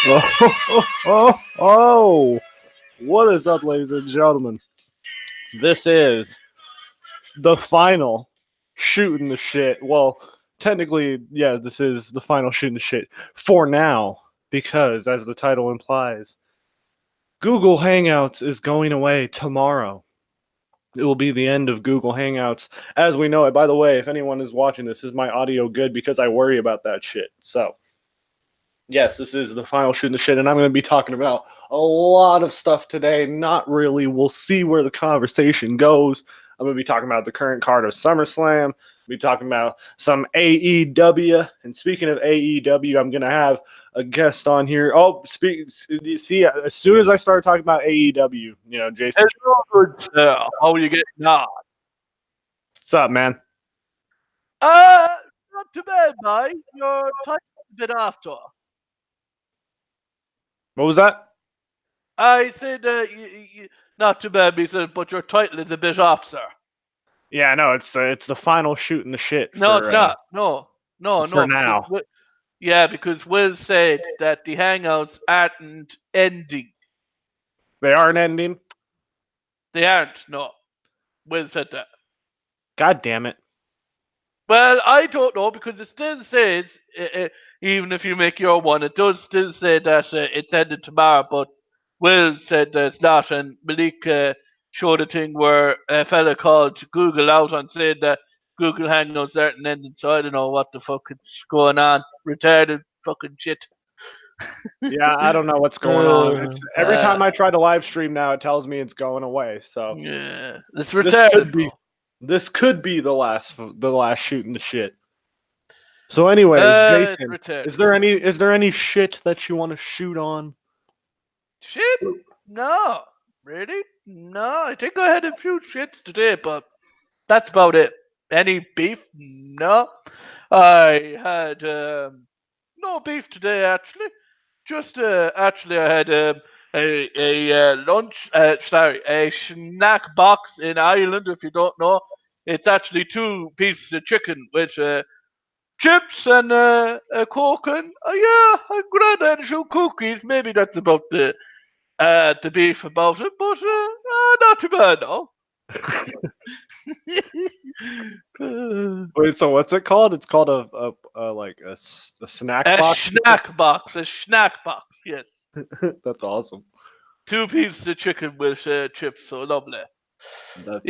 Oh, what is up, ladies and gentlemen? This is the final shooting the shit. Well, technically, yeah, this is the final shooting the shit for now, because as the title implies, Google Hangouts is going away tomorrow. It will be the end of Google Hangouts as we know it. By the way, if anyone is watching this, is my audio good? Because I worry about that shit. So, yes, this is the final shooting the shit, and I'm going to be talking about a lot of stuff today. Not really. We'll see where the conversation goes. I'm going to be talking about the current card of SummerSlam. We'll be talking about some AEW. And speaking of AEW, I'm going to have a guest on here. See, as soon as I started talking about AEW, Jason. Hello, good sir. How are you getting on? What's up, man? Not too bad, mate. Your title's a bit after. What was that? I said, not too bad, sir, but your title is a bit off, sir. Yeah, no, it's the final shooting the shit. No, it's not. No. For now. Because Will said that the Hangouts aren't ending. They aren't ending? They aren't, no. Will said that. God damn it. Well, I don't know, because it still says, even if you make your one, it does still say that it's ended tomorrow, but Will said that it's not, and Malik showed a thing where a fella called Google out on saying that Google Hangouts aren't ending, so I don't know what the fuck is going on. Retarded fucking shit. Yeah, I don't know what's going on. Every time I try to live stream now, it tells me it's going away. So yeah, it's retarded. This could be the last shooting the shit. So, anyways, Jason, is there any shit that you want to shoot on? Shit? No, really? No, I think I had a few shits today, but that's about it. Any beef? No. I had no beef today, actually. Just actually, I had a lunch. A snack box in Ireland. If you don't know, it's actually 2 pieces of chicken with chips and a Coke and yeah, I'm glad I had a few cookies. Maybe that's about the beef about it, but not too bad, no. Wait, so what's it called? It's called a snack box. A snack box. Yes. That's awesome. 2 pieces of chicken with chips, so lovely. That's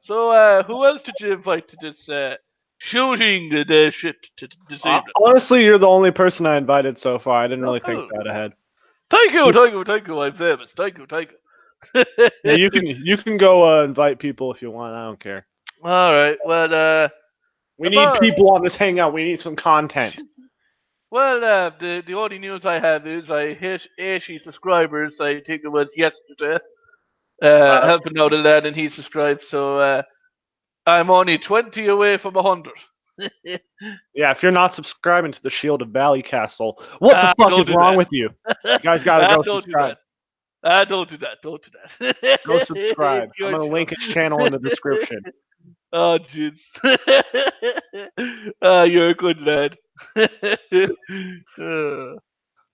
So who else did you invite to this shooting the shit this evening? Honestly, you're the only person I invited so far. I didn't really think that ahead. Thank you. I'm famous. Thank you. Yeah, you can go invite people if you want. I don't care. All right. Well, we need people on this hangout. We need some content. Well, the only news I have is I hit 80 subscribers. I think it was yesterday. Helping out a lad and he subscribed. So I'm only 20 away from 100. Yeah, if you're not subscribing to the Shield of Valley Castle, what the fuck is wrong with you? You guys gotta go subscribe. Don't do that. Go subscribe. I'm gonna link his channel in the description. Oh, jeez. You're a good lad.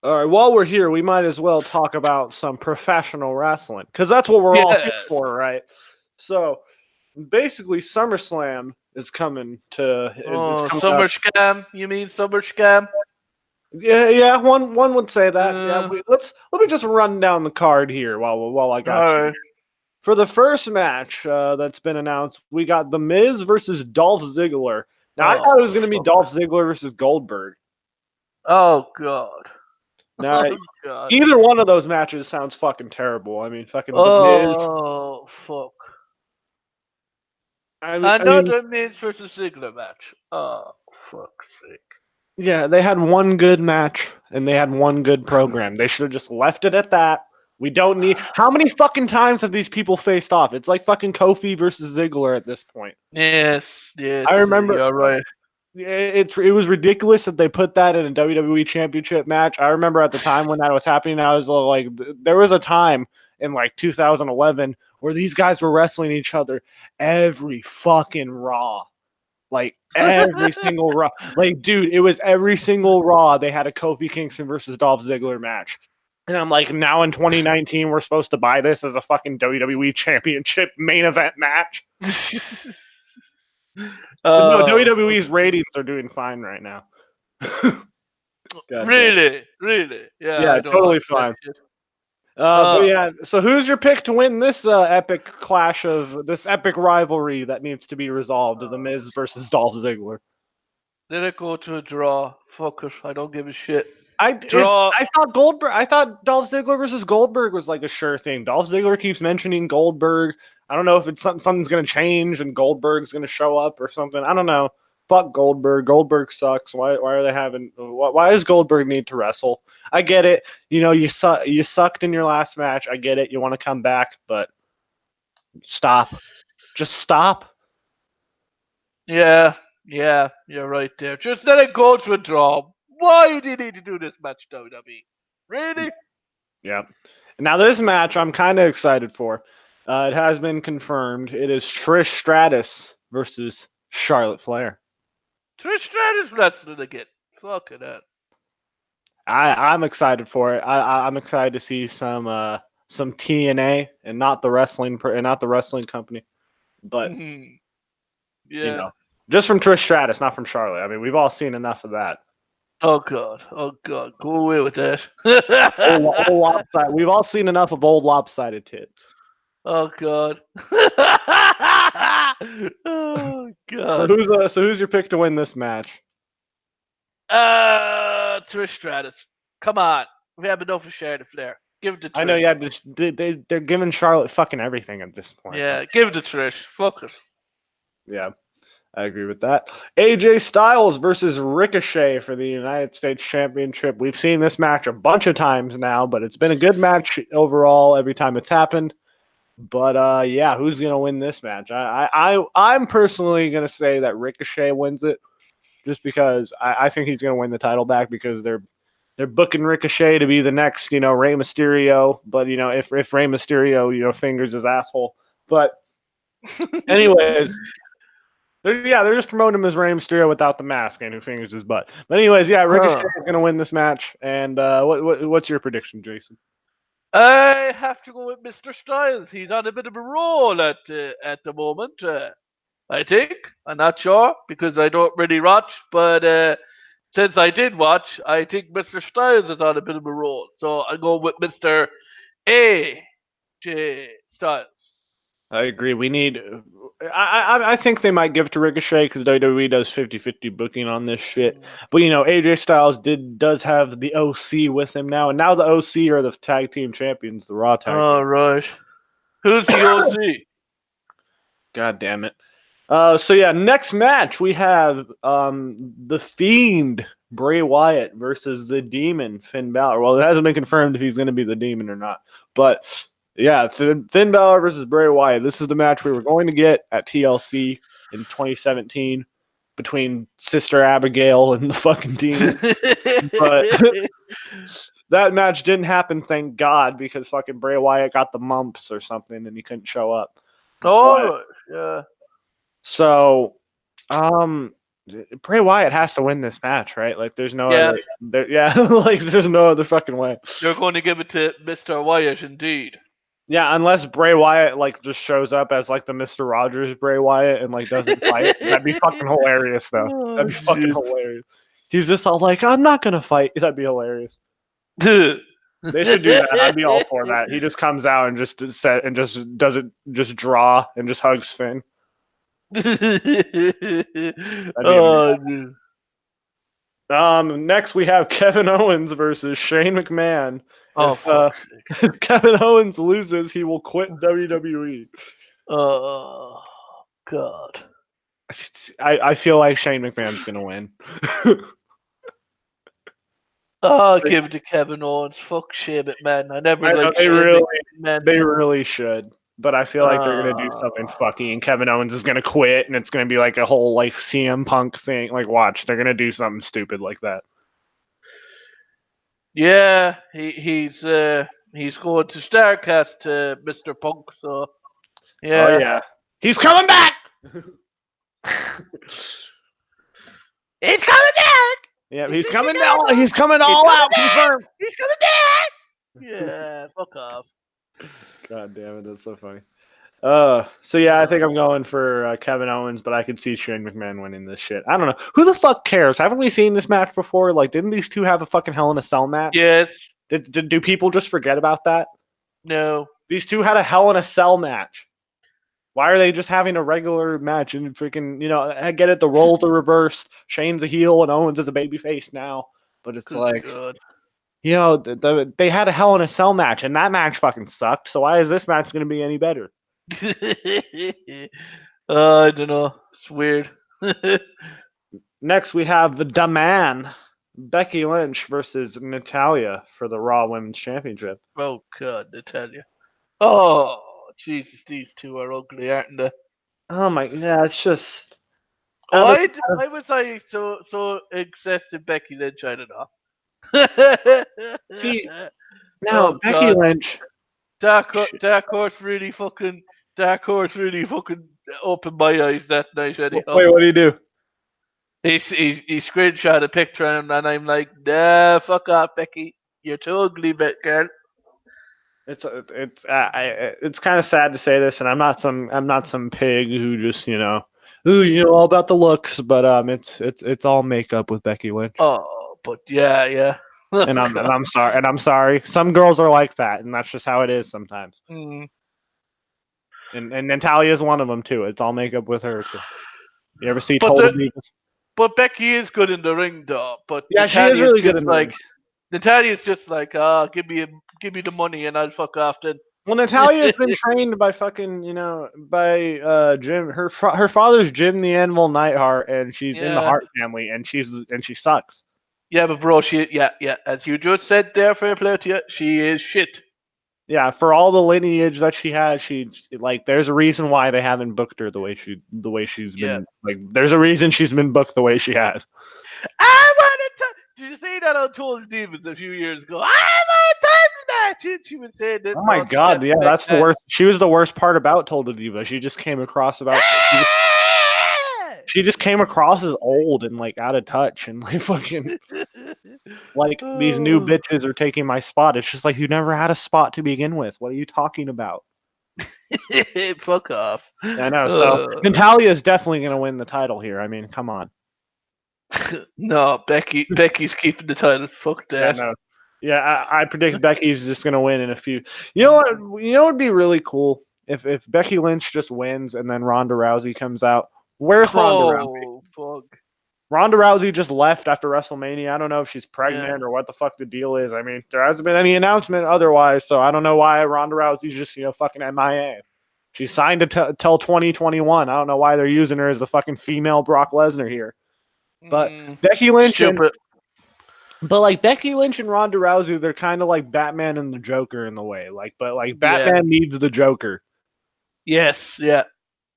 All right, while we're here, we might as well talk about some professional wrestling, because that's what we're all here for, right? So, basically, SummerSlam is coming to... Summer Scam? You mean Summer Scam? Yeah, one would say that. Yeah, let me just run down the card here while I got you. For the first match that's been announced, we got The Miz versus Dolph Ziggler. Now, I thought it was going to be Dolph Ziggler versus Goldberg. Oh, God. Now, either one of those matches sounds fucking terrible. I mean, fucking The Miz. Oh, fuck. Another Miz versus Ziggler match. Oh, fuck's sake. Yeah, they had one good match, and they had one good program. They should have just left it at that. We don't need... How many fucking times have these people faced off? It's like fucking Kofi versus Ziggler at this point. Yes. I remember... You're right. It was ridiculous that they put that in a WWE Championship match. I remember at the time when that was happening, I was like... There was a time in like 2011 where these guys were wrestling each other every fucking Raw. Like every single Raw. Like, dude, it was every single Raw they had a Kofi Kingston versus Dolph Ziggler match. And I'm like, now in 2019, we're supposed to buy this as a fucking WWE Championship main event match. No, WWE's ratings are doing fine right now. Really? Yeah, Yeah, I don't totally watch that fine. shit. But yeah, so who's your pick to win this epic clash of this epic rivalry that needs to be resolved? The Miz versus Dolph Ziggler. Let it go to a draw. Fuck it. I don't give a shit. I Draw. thought Goldberg. I thought Dolph Ziggler versus Goldberg was like a sure thing. Dolph Ziggler keeps mentioning Goldberg. I don't know if it's something's gonna change and Goldberg's gonna show up or something. I don't know. Fuck Goldberg. Goldberg sucks. Why are they having? Why does Goldberg need to wrestle? I get it. You know, you sucked in your last match. I get it. You want to come back, but stop. Just stop. Yeah, you're right there. Just let it go to a draw. Why do you need to do this match, WWE? Really? Yeah. Now this match I'm kind of excited for. It has been confirmed. It is Trish Stratus versus Charlotte Flair. Trish Stratus wrestling again. Fucking hell. I'm excited for it. I'm excited to see some TNA and not the wrestling and not the wrestling company, but Yeah. just from Trish Stratus, not from Charlotte. I mean, we've all seen enough of that. Oh god. Go away with that. Old lopsided. We've all seen enough of old lopsided tits. Oh god. Oh So god. who's your pick to win this match? Trish Stratus. Come on. We have enough of Charlotte Flair. Give it to Trish. I know, yeah, they're giving Charlotte fucking everything at this point. Yeah, give it to Trish. Fuck it. Yeah, I agree with that. AJ Styles versus Ricochet for the United States Championship. We've seen this match a bunch of times now, but it's been a good match overall every time it's happened. But yeah, who's gonna win this match? I'm personally gonna say that Ricochet wins it, just because I think he's gonna win the title back because they're booking Ricochet to be the next, Rey Mysterio. But if Rey Mysterio, fingers his asshole. But anyways, they're just promoting him as Rey Mysterio without the mask and who fingers his butt. But anyways, yeah, Ricochet is gonna win this match. And what's your prediction, Jason? I have to go with Mr. Styles. He's on a bit of a roll at the moment. I think. I'm not sure because I don't really watch, but since I did watch, I think Mr. Styles is on a bit of a roll. So I go with Mr. AJ Styles. I agree. We need. I think they might give it to Ricochet because WWE does 50-50 booking on this shit. But AJ Styles does have the OC with him now, and now the OC are the tag team champions, the Raw tag. All right. Who's the OC? God damn it. So yeah, next match we have the Fiend Bray Wyatt versus the Demon Finn Balor. Well, it hasn't been confirmed if he's going to be the Demon or not, but yeah, Finn Balor versus Bray Wyatt. This is the match we were going to get at TLC in 2017 between Sister Abigail and the fucking Demon, but that match didn't happen. Thank God, because fucking Bray Wyatt got the mumps or something and he couldn't show up. Oh, yeah. So, Bray Wyatt has to win this match, right? Like, there's no other. Like, there's no other fucking way. They're going to give it to Mr. Wyatt, indeed. Yeah, unless Bray Wyatt just shows up as the Mr. Rogers Bray Wyatt and doesn't fight. That'd be fucking hilarious, though. That'd be fucking hilarious. He's just all I'm not gonna fight. That'd be hilarious. They should do that. I'd be all for that. He just comes out and just doesn't just draw and just hugs Finn. Next we have Kevin Owens versus Shane McMahon. If Kevin Owens loses, he will quit WWE. Oh God! I feel like Shane McMahon's gonna win. Give it to Kevin Owens. Fuck Shane McMahon. I never liked Shane McMahon. They really should. But I feel like they're gonna do something fucky, and Kevin Owens is gonna quit, and it's gonna be a whole CM Punk thing. Watch, they're gonna do something stupid like that. Yeah, he's going to Starcast to Mr. Punk. So yeah, oh yeah, he's coming back. It's coming back. Yeah, he's coming down. He's coming all coming out. back! Confirmed. He's coming back. Yeah, fuck off. God damn it, that's so funny. So yeah, I think I'm going for Kevin Owens, but I could see Shane McMahon winning this shit. I don't know. Who the fuck cares? Haven't we seen this match before? Like, didn't these two have a fucking Hell in a Cell match? Yes. Do people just forget about that? No. These two had a Hell in a Cell match. Why are they just having a regular match and freaking, I get it, the roles are reversed. Shane's a heel and Owens is a babyface now. But it's Good like, God. they had a Hell in a Cell match and that match fucking sucked. So why is this match going to be any better? I don't know. It's weird. Next, we have the man, Becky Lynch versus Natalya for the Raw Women's Championship. Oh God, Natalia. Oh Jesus, these two are ugly, aren't they? Oh my, yeah, it's just. Why was I so obsessed with Becky Lynch? I don't know. See, now Oh Becky God, Lynch. Dark Horse really fucking opened my eyes that night. Anyhow, Wait, what do you do? he screenshot a picture and I'm like, nah, fuck off, Becky. You're too ugly, girl. It's kind of sad to say this, and I'm not some pig who just all about the looks, but it's all makeup with Becky Lynch. Oh, but yeah. Oh, And I'm God. I'm sorry. Some girls are like that, and that's just how it is sometimes. Mm. And Natalia is one of them too. It's all makeup with her too. You ever see But Total the- Divas? But Becky is good in the ring, though. But Yeah, she is really good in the ring. Natalia's just like, give me the money and I'll fuck off then. Well, Natalia has been trained by fucking, by Jim. Her father's Jim the Anvil Neidhart, and she's in the Yeah. Hart family, and she sucks. Yeah, but bro, yeah. As you just said there, fair play to you, she is shit. Yeah, for all the lineage that she has, there's a reason why they haven't booked her the way she's been. Like, there's a reason she's been booked the way she has. I want to. Did you see that on Total Divas a few years ago? I want to that. She was saying this. Oh my god, yeah, that's the worst. She was the worst part about Total Diva. She just came across she just came across as old and like out of touch and like fucking like these new bitches are taking my spot. It's just like you never had a spot to begin with. What are you talking about? Fuck off. I know. So Natalia is definitely going to win the title here. I mean, come on. No, Becky's keeping the title. Fuck that. Yeah, no. Yeah, I predict Becky's just going to win in a few. You know what? You know what would be really cool if Becky Lynch just wins and then Ronda Rousey comes out. Where's Ronda Rousey? Oh, fuck. Ronda Rousey just left after WrestleMania. I don't know if she's pregnant or what the fuck the deal is. I mean, there hasn't been any announcement otherwise, so I don't know why Ronda Rousey's just, fucking MIA. She's signed to till 2021. I don't know why they're using her as the fucking female Brock Lesnar here. But Becky Lynch Becky Lynch and Ronda Rousey, they're kind of like Batman and the Joker in the way. But Batman needs the Joker. Yes, yeah.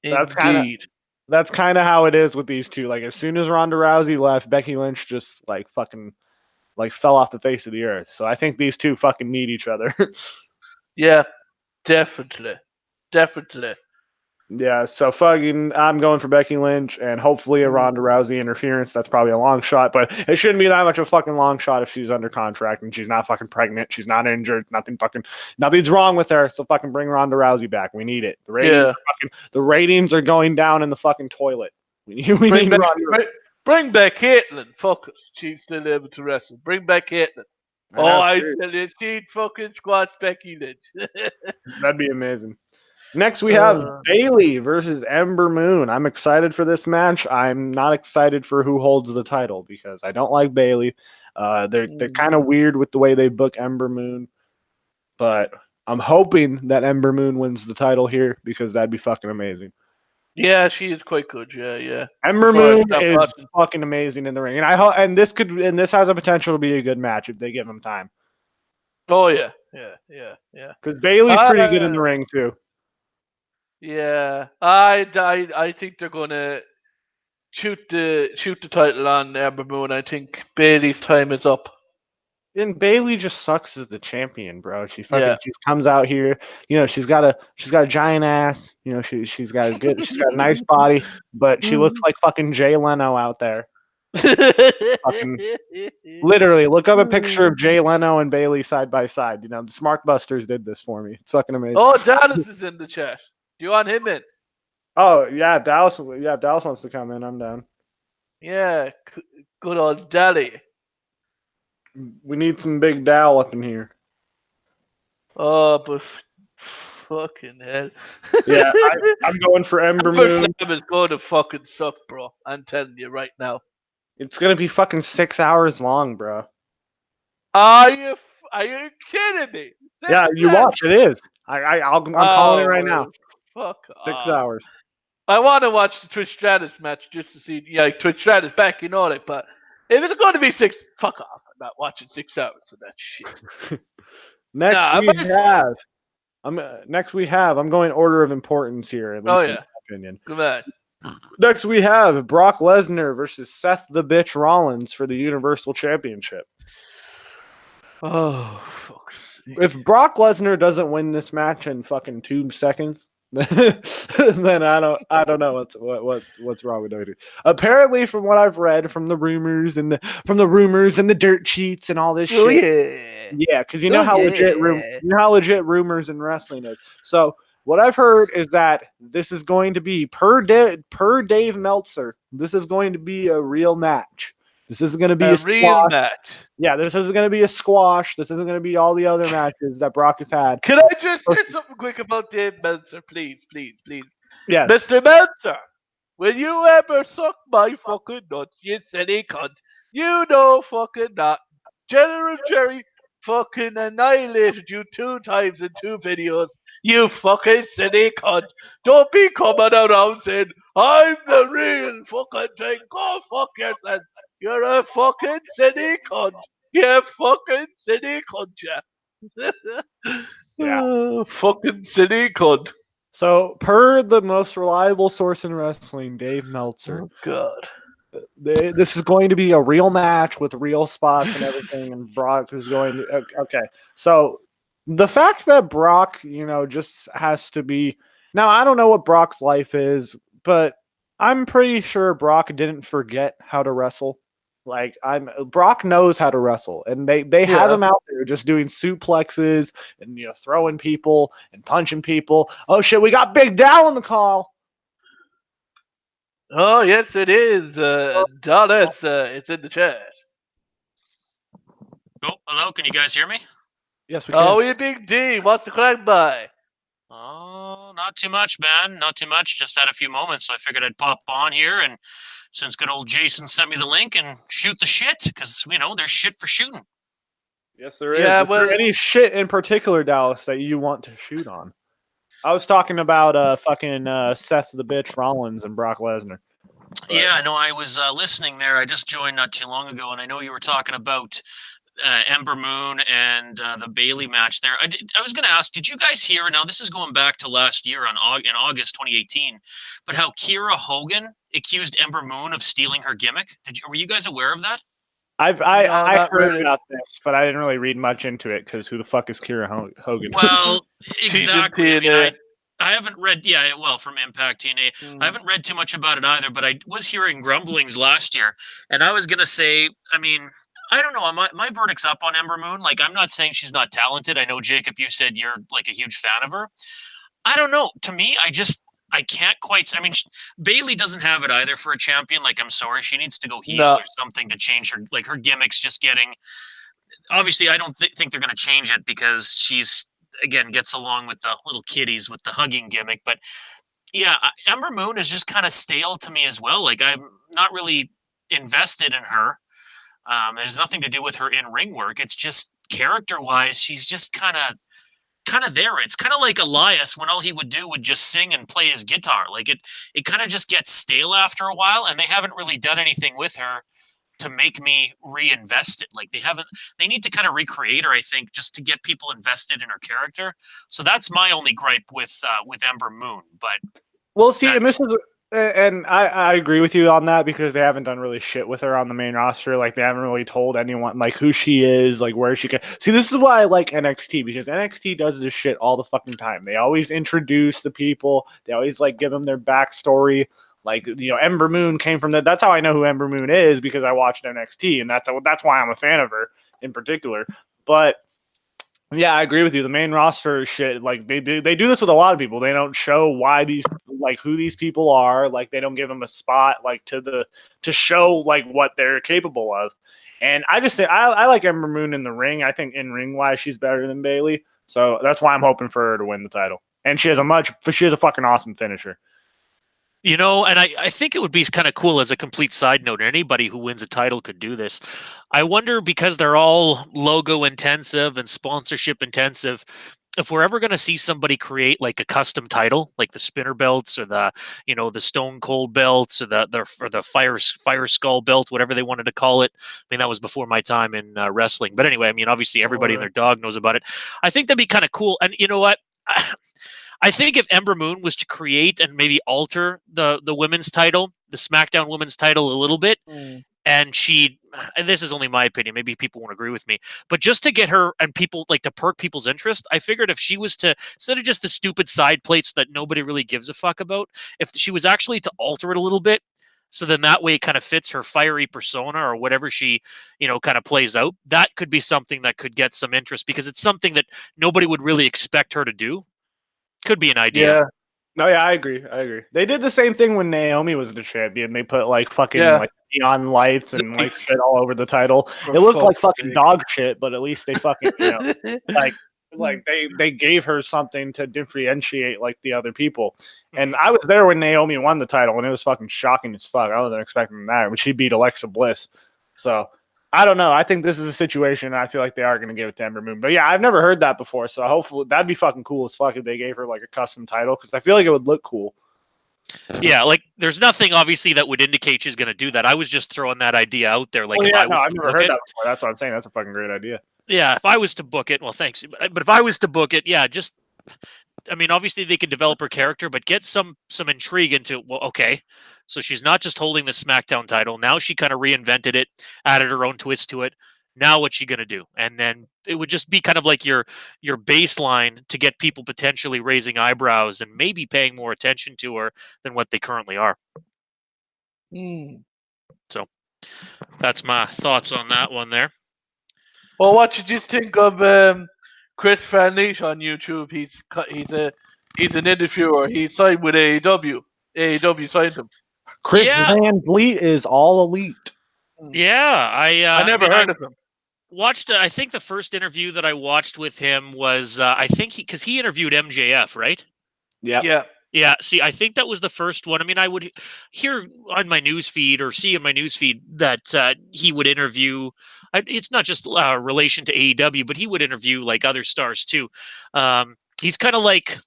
Indeed. That's kind of how it is with these two. Like, as soon as Ronda Rousey left, Becky Lynch just like fucking like fell off the face of the earth. So I think these two fucking need each other. Yeah, definitely. Yeah, so fucking I'm going for Becky Lynch and hopefully a Ronda Rousey interference. That's probably a long shot, but it shouldn't be that much of a fucking long shot if she's under contract and she's not fucking pregnant. She's not injured. Nothing's wrong with her. So fucking bring Ronda Rousey back. We need it. The ratings are going down in the fucking toilet. We need bring back Caitlyn. Fuck it. She's still able to wrestle. Bring back Caitlyn. I tell you, she'd fucking squash Becky Lynch. That'd be amazing. Next, we have Bayley versus Ember Moon. I'm excited for this match. I'm not excited for who holds the title because I don't like Bayley. They're kind of weird with the way they book Ember Moon, but I'm hoping that Ember Moon wins the title here because that'd be fucking amazing. Yeah, she is quite good. Yeah. Ember Moon is fucking amazing in the ring, and this has a potential to be a good match if they give him time. Oh yeah. Because Bayley's pretty good in the ring too. Yeah, I think they're gonna shoot the title on Ember Moon. I think Bayley's time is up. And Bailey just sucks as the champion, bro. She Yeah. comes out here, she's got a giant ass, she's got a nice body, but she looks like fucking Jay Leno out there. Fucking literally, look up a picture of Jay Leno and Bailey side by side. The Smart Busters did this for me. It's fucking amazing. Oh, Dallas is in the chat. Do you want him in? Oh yeah, Dallas. Yeah, Dallas wants to come in. I'm down. Yeah, good old Dally. We need some big Dal up in here. Oh, but fucking hell. Yeah, I'm going for Ember Moon. SummerSlam is going to fucking suck, bro. I'm telling you right now. It's gonna be fucking 6 hours long, bro. Are you kidding me? Yeah, you watch. It is. I'm calling it right now. Fuck 6 off. hours. I want to watch the Trish Stratus match just to see, Trish Stratus back, but if it's going to be fuck off. I'm not watching 6 hours of that shit. Next we have. I'm going order of importance here. At least in my opinion. Good man. Next we have Brock Lesnar versus Seth the Bitch Rollins for the Universal Championship. Oh, fuck's sake. If Brock Lesnar doesn't win this match in fucking 2 seconds, then I don't know what's wrong with WWE. Apparently, from what I've read, from the rumors and the dirt sheets and all this shit. Yeah, because how legit rumors in wrestling is. So what I've heard is that this is going to be per Dave Meltzer. This is going to be a real match. This isn't going to be a real match. Yeah, this isn't going to be a squash. This isn't going to be all the other matches that Brock has had. Can I just say something quick about Dave Meltzer, please? Yes. Mr. Meltzer, will you ever suck my fucking nuts, you silly cunt? You know fucking not. General Jerry fucking annihilated you 2 times in 2 videos. You fucking silly cunt. Don't be coming around saying, I'm the real fucking thing. Go fuck yourself. You're a fucking silly cunt. You fucking silly cunt, yeah. Yeah. Fucking silly cunt. So, per the most reliable source in wrestling, Dave Meltzer. Oh, God. This is going to be a real match with real spots and everything, and Brock is going to... Okay, so the fact that Brock, just has to be... Now, I don't know what Brock's life is, but I'm pretty sure Brock didn't forget how to wrestle. Brock knows how to wrestle, and they have him out there just doing suplexes and throwing people and punching people. Oh shit, we got Big Dal on the call. Oh yes, it is. Dallas, it's in the chat. Oh, hello, can you guys hear me? Yes, we can. Oh, you Big D, what's the crack by? Oh, not too much, man. Not too much. Just had a few moments, so I figured I'd pop on here, and since good old Jason sent me the link, and shoot the shit, because, there's shit for shooting. Yes, there is. Yeah, is there any shit in particular, Dallas, that you want to shoot on? I was talking about fucking Seth the Bitch Rollins and Brock Lesnar. Yeah, no, I was listening there. I just joined not too long ago, and I know you were talking about Ember Moon and the Bailey match there. I was going to ask, did you guys hear? Now, this is going back to last year in August 2018, but how Kiera Hogan accused Ember Moon of stealing her gimmick? Were you guys aware of that? I heard about this, but I didn't really read much into it because who the fuck is Kiera Hogan? Well, exactly. I haven't read, from Impact TNA. I haven't read too much about it either, but I was hearing grumblings last year, and I was going to say, I don't know. My verdict's up on Ember Moon. I'm not saying she's not talented. I know, Jacob, you said you're a huge fan of her. I don't know. To me, I can't quite. Bailey doesn't have it either for a champion. I'm sorry, she needs to go heel or something to change her. Her gimmick's just getting. Obviously, I don't think they're going to change it because she's gets along with the little kiddies with the hugging gimmick. But yeah, Ember Moon is just kind of stale to me as well. I'm not really invested in her. It has nothing to do with her in-ring work. It's just character-wise, she's just kind of there. It's kind of like Elias when all he would do would just sing and play his guitar. It kind of just gets stale after a while, and they haven't really done anything with her to make me reinvest it. They need to kind of recreate her, I think, just to get people invested in her character. So that's my only gripe with Ember Moon. But well, see, and this is And I agree with you on that because they haven't done really shit with her on the main roster. Like they haven't really told anyone like who she is, like where she can. See, this is why I like NXT because NXT does this shit all the fucking time. They always introduce the people. They always like give them their backstory. Like Ember Moon came from that. That's how I know who Ember Moon is because I watched NXT, and that's why I'm a fan of her in particular. But yeah, I agree with you. The main roster is shit. Like they do this with a lot of people. They don't show who these people are. Like they don't give them a spot to show like what they're capable of. And I just say I like Ember Moon in the ring. I think in ring wise she's better than Bayley. So that's why I'm hoping for her to win the title. And she has a fucking awesome finisher. And I think it would be kind of cool as a complete side note. Anybody who wins a title could do this. I wonder, because they're all logo intensive and sponsorship intensive, if we're ever going to see somebody create like a custom title, like the spinner belts or the Stone Cold belts or the Fire Skull belt, whatever they wanted to call it. I mean, that was before my time in wrestling. But anyway, I mean, obviously everybody and their dog knows about it. I think that'd be kind of cool. And you know what? I think if Ember Moon was to create and maybe alter the women's title, the SmackDown women's title a little bit, and this is only my opinion, maybe people won't agree with me, but just to get her and people like to perk people's interest, I figured if she was to, instead of just the stupid side plates that nobody really gives a fuck about, if she was actually to alter it a little bit, so then that way it kind of fits her fiery persona or whatever she, kind of plays out, that could be something that could get some interest because it's something that nobody would really expect her to do. Could be an idea. Yeah. No, yeah, I agree. They did the same thing when Naomi was the champion. They put like fucking like neon lights and like shit all over the title. It looked like fucking dog shit, but at least they fucking like they gave her something to differentiate like the other people. And I was there when Naomi won the title, and it was fucking shocking as fuck. I wasn't expecting that when she beat Alexa Bliss. So I don't know. I think this is a situation. I feel like they are going to give it to Ember Moon. But yeah, I've never heard that before. So hopefully that'd be fucking cool as fuck if they gave her like a custom title because I feel like it would look cool. Yeah, like there's nothing obviously that would indicate she's going to do that. I was just throwing that idea out there. Like, I've never heard that before. That's what I'm saying. That's a fucking great idea. Yeah, if I was to book it, well, thanks. But if I was to book it, yeah, just, I mean, obviously they could develop her character, but get some intrigue into, well, okay, so she's not just holding the SmackDown title. Now she kind of reinvented it, added her own twist to it. Now what's she going to do? And then it would just be kind of like your baseline to get people potentially raising eyebrows and maybe paying more attention to her than what they currently are. So that's my thoughts on that one there. Well, what did you think of Chris Van Leet on YouTube? He's an interviewer. He signed with AEW. AEW signed him. Chris Van Vliet is all elite. Yeah, I never heard of him. Watched. I think the first interview that I watched with him was I think because he interviewed MJF, right? Yeah. Yeah. See, I think that was the first one. I mean, I would hear on my news feed or see in my news feed that he would interview. It's not just relation to AEW, but he would interview like other stars too. He's kind of like,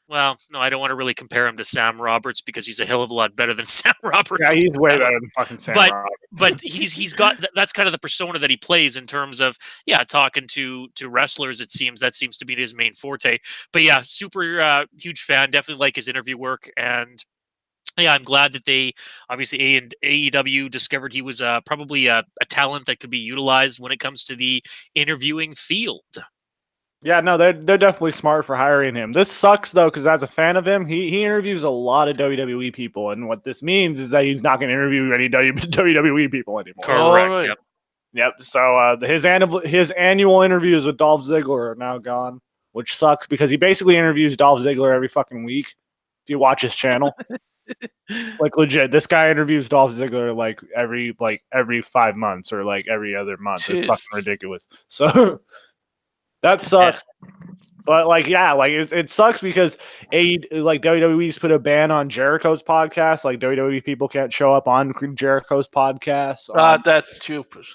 well, no, I don't want to really compare him to Sam Roberts because he's a hell of a lot better than Sam Roberts. Yeah, he's way better than fucking Sam Roberts. But he's got that's kind of the persona that he plays in terms of talking to wrestlers. It seems that seems to be his main forte. But yeah, super huge fan. Definitely like his interview work, and yeah, I'm glad that they obviously AEW discovered he was probably a talent that could be utilized when it comes to the interviewing field. Yeah, no, they're definitely smart for hiring him. This sucks though, because as a fan of him, he interviews a lot of WWE people, and what this means is that he's not going to interview any WWE people anymore. Correct. Right. Yep. So his annual interviews with Dolph Ziggler are now gone, which sucks because he basically interviews Dolph Ziggler every fucking week. If you watch his channel, like legit, this guy interviews Dolph Ziggler like every 5 months or like every other month. Jeez. It's fucking ridiculous. So. That sucks, but it sucks because WWE's put a ban on Jericho's podcast. Like WWE people can't show up on Jericho's podcast. That's stupid.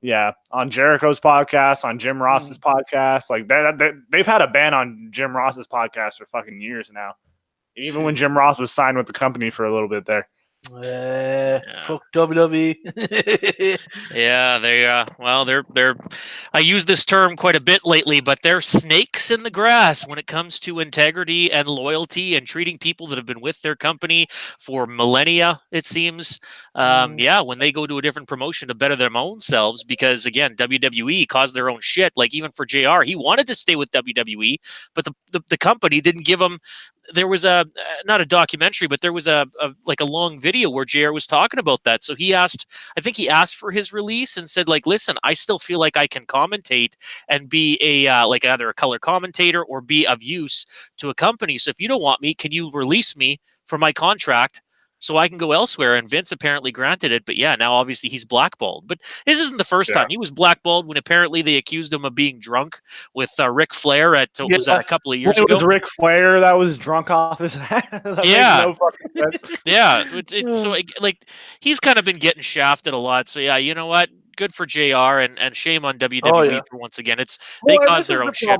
Yeah, on Jericho's podcast, on Jim Ross's podcast, like they've had a ban on Jim Ross's podcast for fucking years now. Even when Jim Ross was signed with the company for a little bit there. Fuck WWE. Yeah, they're. I use this term quite a bit lately, but they're snakes in the grass when it comes to integrity and loyalty and treating people that have been with their company for millennia. It seems, yeah, when they go to a different promotion to better their own selves, because again, WWE caused their own shit. Like even for Jr., he wanted to stay with WWE, but the company didn't give him. There was a not a documentary, but there was a like a long video where JR was talking about that. So he asked, I think he asked for his release and said, like, listen, I still feel like I can commentate and be a like either a color commentator or be of use to a company. So if you don't want me, can you release me from my contract so I can go elsewhere? And Vince apparently granted it. But yeah, now obviously he's blackballed. But this isn't the first time. He was blackballed when apparently they accused him of being drunk with Ric Flair at was that a couple of years ago? It was Ric Flair that was drunk off his hat. That Yeah. makes no fucking sense. Yeah, it's so like he's kind of been getting shafted a lot. So yeah, you know what? Good for JR and shame on WWE for once again. It's they caused their own shit.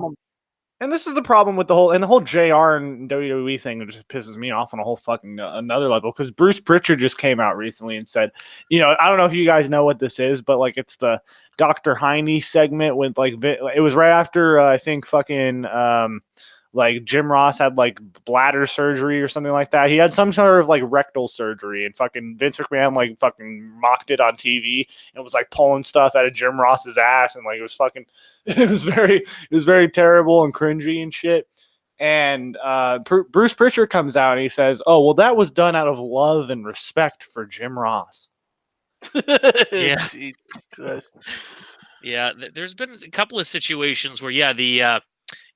And this is the problem with the whole JR and WWE thing that just pisses me off on a whole fucking another level, because Bruce Pritchard just came out recently and said, you know, I don't know if you guys know what this is, but like it's the Dr. Heine segment with like it was right after I think fucking like Jim Ross had like bladder surgery or something like that. He had some sort of like rectal surgery, and fucking Vince McMahon like fucking mocked it on TV and was like pulling stuff out of Jim Ross's ass, and like it was fucking it was very terrible and cringy and shit. And Bruce Pritchard comes out and he says, "Oh, well, that was done out of love and respect for Jim Ross." Yeah. Yeah, there's been a couple of situations where, yeah, the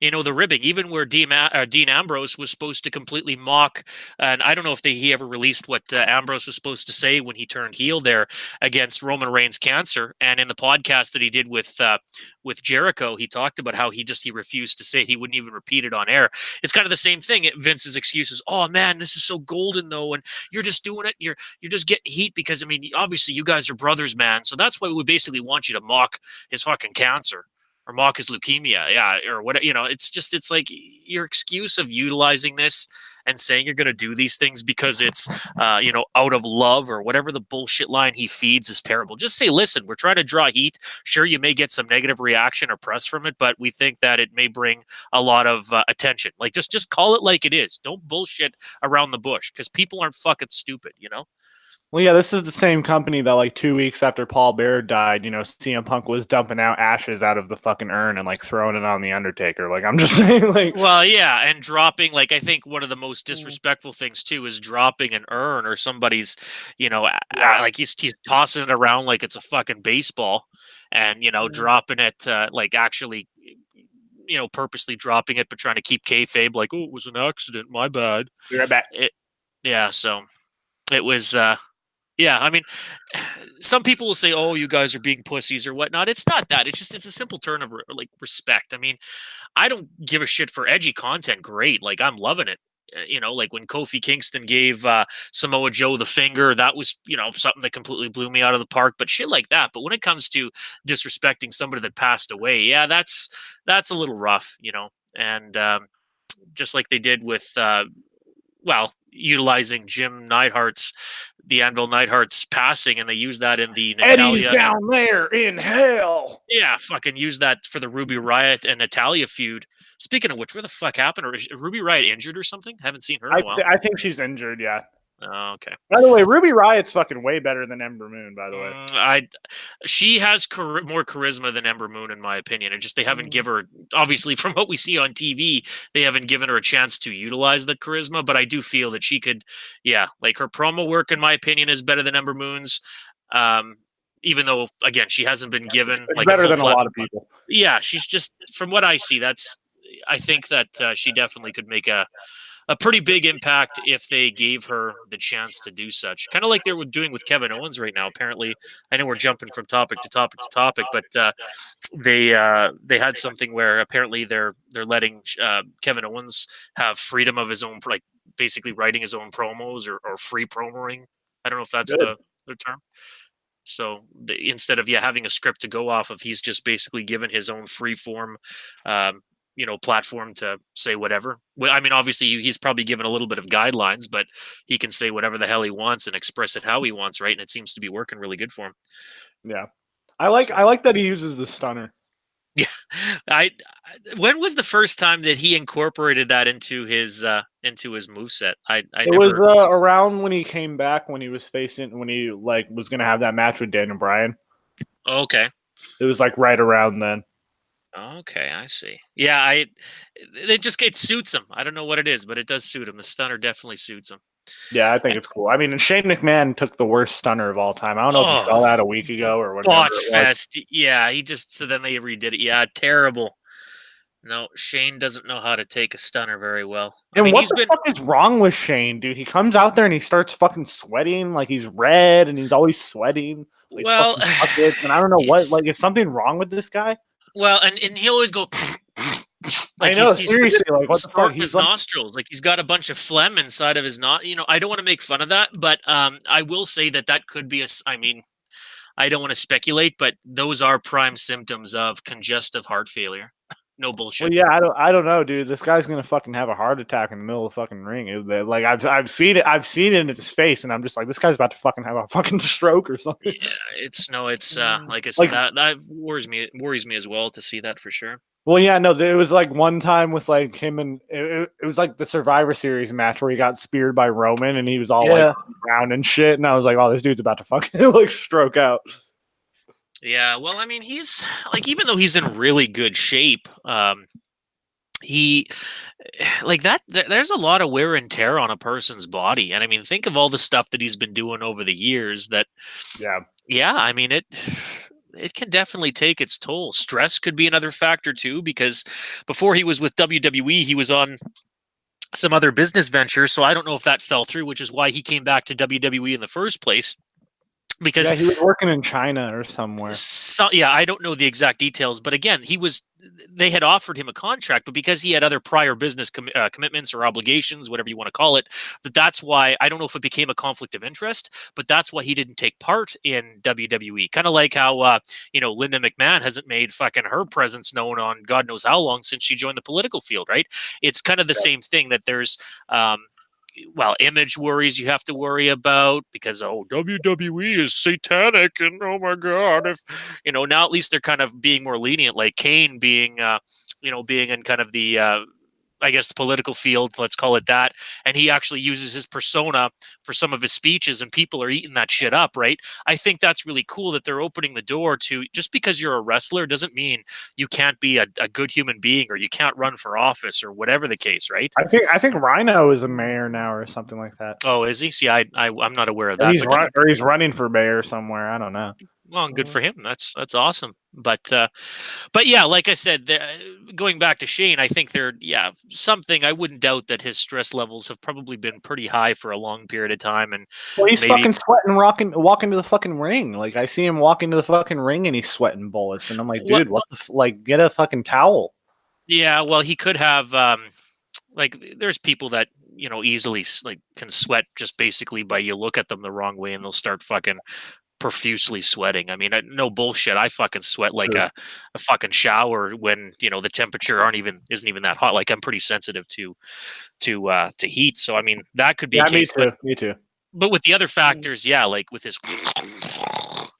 you know, the ribbing, even where Dean Ambrose was supposed to completely mock, and I don't know if he ever released what Ambrose was supposed to say when he turned heel there against Roman Reigns' cancer. And in the podcast that he did with Jericho, he talked about how he refused to say it. He wouldn't even repeat it on air. It's kind of the same thing. Vince's excuses. Oh man, this is so golden though, and you're just doing it. You're just getting heat because I mean, obviously you guys are brothers, man. So that's why we basically want you to mock his fucking cancer. Or mock his leukemia, yeah, or whatever. You know, it's like your excuse of utilizing this and saying you're going to do these things because it's, you know, out of love or whatever the bullshit line he feeds is terrible. Just say, listen, we're trying to draw heat. Sure, you may get some negative reaction or press from it, but we think that it may bring a lot of attention. Like, just call it like it is. Don't bullshit around the bush because people aren't fucking stupid, you know? Well, yeah, this is the same company that like 2 weeks after Paul Bear died, you know, CM Punk was dumping out ashes out of the fucking urn and like throwing it on the Undertaker. Like, I'm just saying, like, well, yeah, and dropping, like, I think one of the most disrespectful things too is dropping an urn or somebody's, you know, like he's tossing it around like it's a fucking baseball, and you know, dropping it like actually, you know, purposely dropping it, but trying to keep kayfabe, like, oh, it was an accident, my bad. Be right back. Yeah, so it was. Yeah, I mean, some people will say, "Oh, you guys are being pussies" or whatnot. It's not that. It's a simple turn of like respect. I mean, I don't give a shit for edgy content. Great, like I'm loving it. You know, like when Kofi Kingston gave Samoa Joe the finger, that was, you know, something that completely blew me out of the park. But shit like that. But when it comes to disrespecting somebody that passed away, yeah, that's a little rough, you know. And just like they did with, well, utilizing the Anvil Neidhart's passing, and they use that in the Natalia. Eddie's down there in hell. Yeah, fucking use that for the Ruby Riott and Natalia feud. Speaking of which, where the fuck happened? Or is Ruby Riott injured or something? Haven't seen her in a while. I think she's injured, yeah. Oh, okay. By the way, Ruby Riott's fucking way better than Ember Moon, by the way. She has more charisma than Ember Moon, in my opinion. And just they haven't given her, obviously, from what we see on TV, they haven't given her a chance to utilize that charisma. But I do feel that she could, yeah, like her promo work, in my opinion, is better than Ember Moon's. Even though, again, she hasn't been given it's like better than a lot of people. Yeah, she's just, from what I see, I think that she definitely could make a pretty big impact if they gave her the chance to do such. Kind of like they're doing with Kevin Owens right now. Apparently, I know we're jumping from topic to topic to topic, but they had something where apparently they're letting Kevin Owens have freedom of his own, like basically writing his own promos or free promoing. I don't know if that's the term. So instead of having a script to go off of, he's just basically given his own free form platform to say whatever. Well, I mean, obviously he's probably given a little bit of guidelines, but he can say whatever the hell he wants and express it how he wants, right? And it seems to be working really good for him. Yeah, I like that he uses the stunner. Yeah, I. When was the first time that he incorporated that into his moveset? I It never. was around when he came back when he was was gonna have that match with Daniel Bryan. Okay. It was like right around then. Okay, I see. Yeah, it suits him. I don't know what it is, but it does suit him. The stunner definitely suits him. Yeah, I think it's cool. I mean, and Shane McMahon took the worst stunner of all time. I don't know if you saw that a week ago or whatever. Botch fest. Yeah, so then they redid it. Yeah, terrible. No, Shane doesn't know how to take a stunner very well. And what the fuck is wrong with Shane, dude? He comes out there and he starts fucking sweating, like he's red and he's always sweating. Like well, buckets, and I don't know what. Like, is something wrong with this guy? Well, and he always go. Like, I know, seriously. Like, what the fuck? His nostrils, like he's got a bunch of phlegm inside of his I don't want to make fun of that, but I will say that could be I mean, I don't want to speculate, but those are prime symptoms of congestive heart failure. No bullshit. Well, yeah, I don't know, dude. This guy's gonna fucking have a heart attack in the middle of the fucking ring. Like I've seen it in his face, and I'm just like, this guy's about to fucking have a fucking stroke or something. Yeah, it's like I said, that worries me as well to see that for sure. Well, yeah, no, it was like one time with like him and it was like the Survivor Series match where he got speared by Roman and he was all like brown and shit, and I was like, oh, this dude's about to fucking like stroke out. Yeah, well, I mean, he's like, even though he's in really good shape, he like that. There's a lot of wear and tear on a person's body, and I mean, think of all the stuff that he's been doing over the years. Yeah, I mean it can definitely take its toll. Stress could be another factor too, because before he was with WWE, he was on some other business venture. So I don't know if that fell through, which is why he came back to WWE in the first place. Because he was working in China or somewhere. Yeah, I don't know the exact details, but again, they had offered him a contract, but because he had other prior business commitments or obligations, whatever you want to call it, that's why, I don't know if it became a conflict of interest, but that's why he didn't take part in WWE. Kind of like how Linda McMahon hasn't made fucking her presence known on God knows how long since she joined the political field, right? It's kind of the same thing, that there's image worries you have to worry about because WWE is satanic, and oh my god, if now at least they're kind of being more lenient, like Kane being being in kind of the I guess the political field, let's call it that, and he actually uses his persona for some of his speeches, and people are eating that shit up, right? I think that's really cool that they're opening the door to, just because you're a wrestler doesn't mean you can't be a good human being, or you can't run for office, or whatever the case, right? I think Rhino is a mayor now or something like that. Oh, is he? See, I'm not aware of that. He's running for mayor somewhere. I don't know. Well, good for him. That's awesome. But yeah, like I said, going back to Shane, I think something. I wouldn't doubt that his stress levels have probably been pretty high for a long period of time. And he's fucking sweating, walking to the fucking ring. Like, I see him walking to the fucking ring and he's sweating bullets, and I'm like, dude, get a fucking towel. Yeah, well, he could have. There's people that easily can sweat just basically by you look at them the wrong way, and they'll start fucking profusely sweating. I mean, no bullshit. I fucking sweat like a fucking shower when the temperature isn't even that hot. Like, I'm pretty sensitive to heat. So I mean, that could be a case. Me too. But with the other factors, yeah, like with his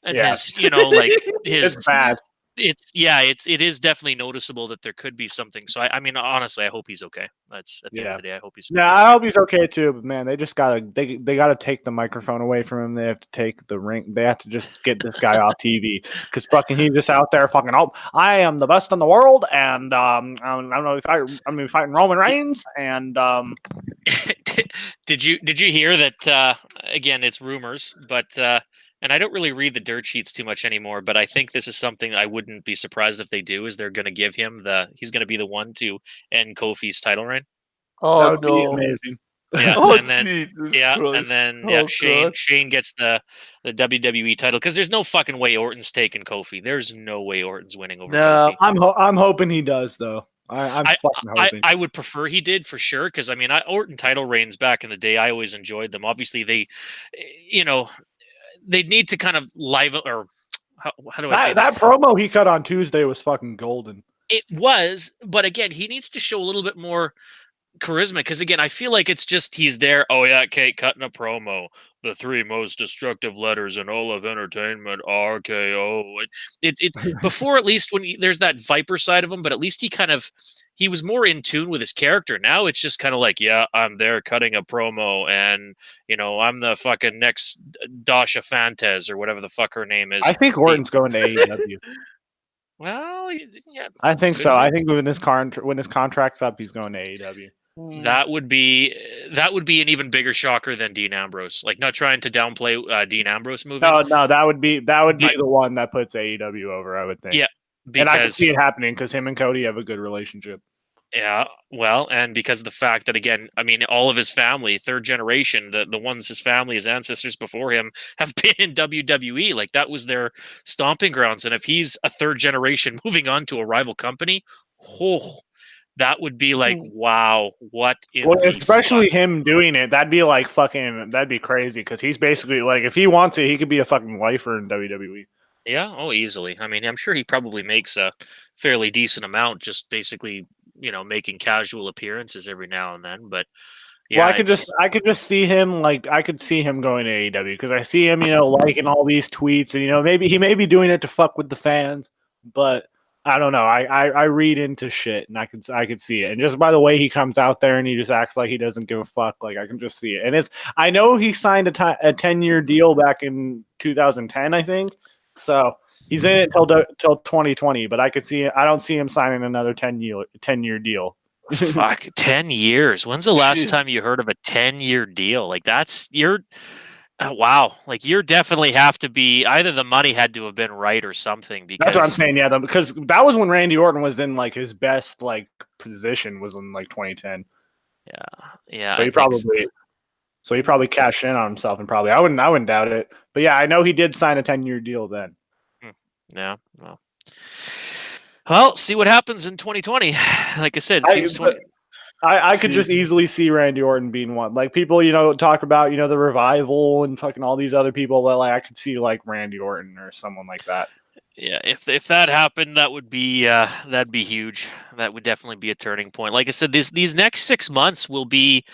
and his like his, it's bad. It is definitely noticeable that there could be something. So I mean, honestly, I hope he's okay. That's at the end of the day. I hope he's okay. Yeah, I hope he's okay too. But man, they just gotta take the microphone away from him. They have to take the ring. They have to just get this guy off TV, because fucking he's just out there fucking. Oh, I am the best in the world, and I'm gonna be fighting Roman Reigns, and Did you hear that? Again, it's rumors, but. And I don't really read the dirt sheets too much anymore, but I think this is something I wouldn't be surprised if they do, is they're going to give him he's going to be the one to end Kofi's title reign. Oh, that would be amazing. Yeah, Shane gets the WWE title, because there's no fucking way Orton's taking Kofi. There's no way Orton's winning over Kofi. I'm hoping he does, though. I'm fucking hoping. I would prefer he did, for sure, because I mean, Orton title reigns back in the day, I always enjoyed them. Obviously, they need to kind of how do I say that promo he cut on Tuesday was fucking golden. It was, but again, he needs to show a little bit more charisma because again, I feel like it's just he's there. Oh yeah, Kate cutting a promo. The three most destructive letters in all of entertainment: RKO. It before at least when there's that Viper side of him, but at least he was more in tune with his character. Now it's just kind of like, yeah, I'm there cutting a promo, and I'm the fucking next Dasha Fantes or whatever the fuck her name is. I think Orton's going to AEW. Well, yeah, I think could so. be. I think when his contract's up, he's going to AEW. That would be an even bigger shocker than Dean Ambrose. Like, not trying to downplay Dean Ambrose moving. No, that would be But- the one that puts AEW over, I would think. Yeah, and I can because see it happening because him and Cody have a good relationship. yeah, well, and because of the fact that again, I mean, all of his family, third generation, the ones his family, his ancestors before him, have been in WWE. Like that was their stomping grounds. And if he's a third generation moving on to a rival company, oh, that would be like, wow, what in Well, the especially fuck? him doing it, that'd be like that'd be crazy because he's basically like, if he wants it, he could be a fucking lifer in WWE. Yeah, oh, easily. I mean, I'm sure he probably makes a fairly decent amount just basically, making casual appearances every now and then. But Well, yeah, I could just see him I could see him going to AEW because I see him, liking all these tweets, and maybe he may be doing it to fuck with the fans, but I don't know. I read into shit, and I could see it, and just by the way he comes out there and he just acts like he doesn't give a fuck, like I can just see it. And I know he signed a 10-year deal back in 2010, I think, so he's in it till 2020, but I don't see him signing another 10-year deal. fuck, 10 years. When's the last time you heard of a 10-year deal? Like wow. Like you're definitely have to be either the money had to have been right or something because That's what I'm saying. Yeah, because that was when Randy Orton was in like his best position was in like 2010. Yeah. So he probably cashed in on himself and probably I wouldn't doubt it. But yeah, I know he did sign a 10-year deal then. Yeah. Well, see what happens in 2020. Like I said, it seems I could just easily see Randy Orton being one. Like people, talk about, the revival and fucking all these other people. Well, I could see like Randy Orton or someone like that. Yeah, if that happened, that'd be huge. That would definitely be a turning point. Like I said, these next 6 months will be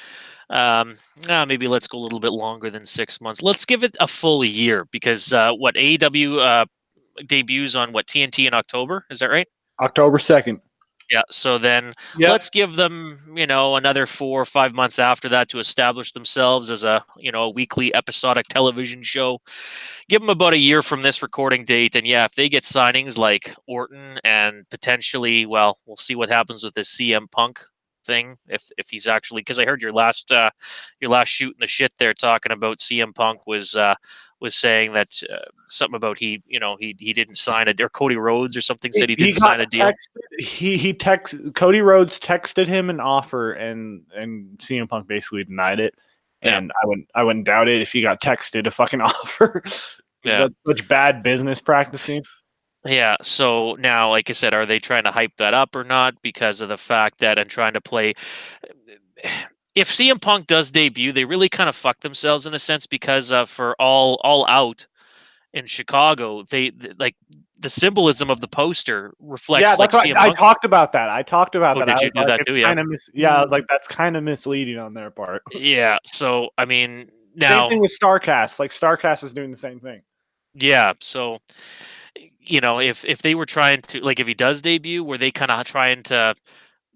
maybe let's go a little bit longer than 6 months. Let's give it a full year because what AEW debuts on TNT in October, is that right? October 2nd. Yeah, so then let's give them, another 4 or 5 months after that to establish themselves as a weekly episodic television show. Give them about a year from this recording date, and yeah, if they get signings like Orton and potentially, well, we'll see what happens with this CM Punk thing if he's actually, because I heard your last shoot in the shit there talking about CM Punk was saying that something about he didn't sign it, or Cody Rhodes or something said he didn't sign a deal. Cody Rhodes texted him an offer and CM Punk basically denied it. And I wouldn't doubt it if he got texted a fucking offer. That's such bad business practicing. Yeah, so now, like I said, are they trying to hype that up or not because of the fact that and trying to play? If CM Punk does debut, they really kind of fuck themselves in a sense because for all out in Chicago, they like the symbolism of the poster reflects like CM Punk. I talked about that. Did you do that too? Yeah. I was like, that's kind of misleading on their part. Yeah. So I mean, now same thing with Starcast. Like Starcast is doing the same thing. Yeah. So if they were trying to, like, if he does debut, were they kind of trying to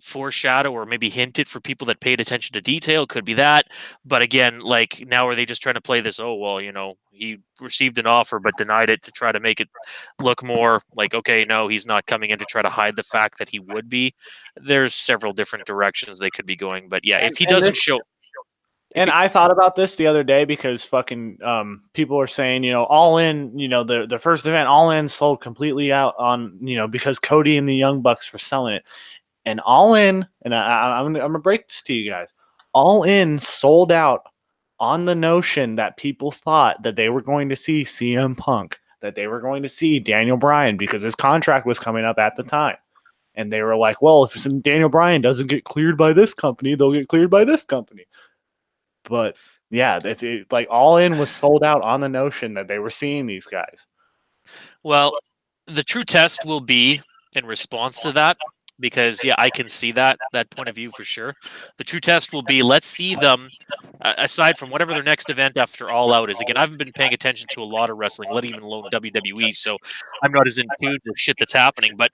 foreshadow or maybe hint it for people that paid attention to detail? Could be that. But again, like, now are they just trying to play this? Oh well, he received an offer but denied it to try to make it look more like, okay, no, he's not coming in to try to hide the fact that he would be. There's several different directions they could be going. But yeah, if he doesn't show. And I thought about this the other day because fucking people are saying, All In, the first event, All In sold completely out on, because Cody and the Young Bucks were selling it. And All In, and I'm gonna break this to you guys. All In sold out on the notion that people thought that they were going to see CM Punk, that they were going to see Daniel Bryan because his contract was coming up at the time. And they were like, well, if Daniel Bryan doesn't get cleared by this company, they'll get cleared by this company. But yeah, like All In was sold out on the notion that they were seeing these guys. Well, the true test will be in response to that, because yeah, I can see that point of view for sure. The true test will be, let's see them aside from whatever their next event after All Out is. Again, I haven't been paying attention to a lot of wrestling, let alone WWE, so I'm not as in tune to shit that's happening. But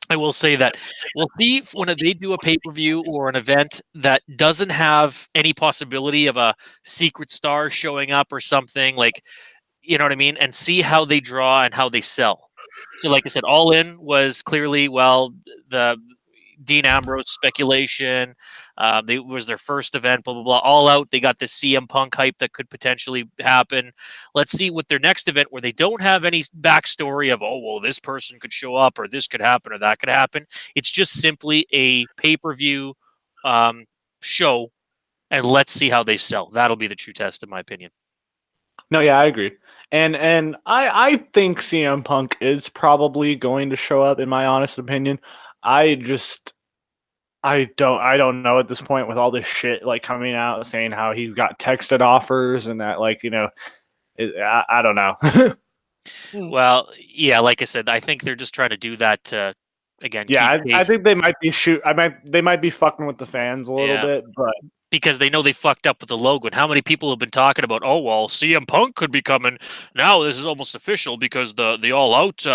I will say that we'll see when they do a pay-per-view or an event that doesn't have any possibility of a secret star showing up or something, like, you know what I mean, and see how they draw and how they sell. So like I said, All In was clearly, well, the Dean Ambrose speculation. They was their first event, blah blah blah. All Out, they got this CM Punk hype that could potentially happen. Let's see what their next event, where they don't have any backstory of, oh well, this person could show up or this could happen or that could happen. It's just simply a pay-per-view show, and let's see how they sell. That'll be the true test, in my opinion. No, yeah, I agree. And I think CM Punk is probably going to show up, in my honest opinion. I don't know at this point, with all this shit like coming out saying how he's got texted offers and that, like, I don't know. Well, yeah, like I said, I think they're just trying to do that to, again, Yeah, keep I think they might be they might be fucking with the fans a little bit, but because they know they fucked up with the logo. And how many people have been talking about, oh well, CM Punk could be coming now? This is almost official because the All Out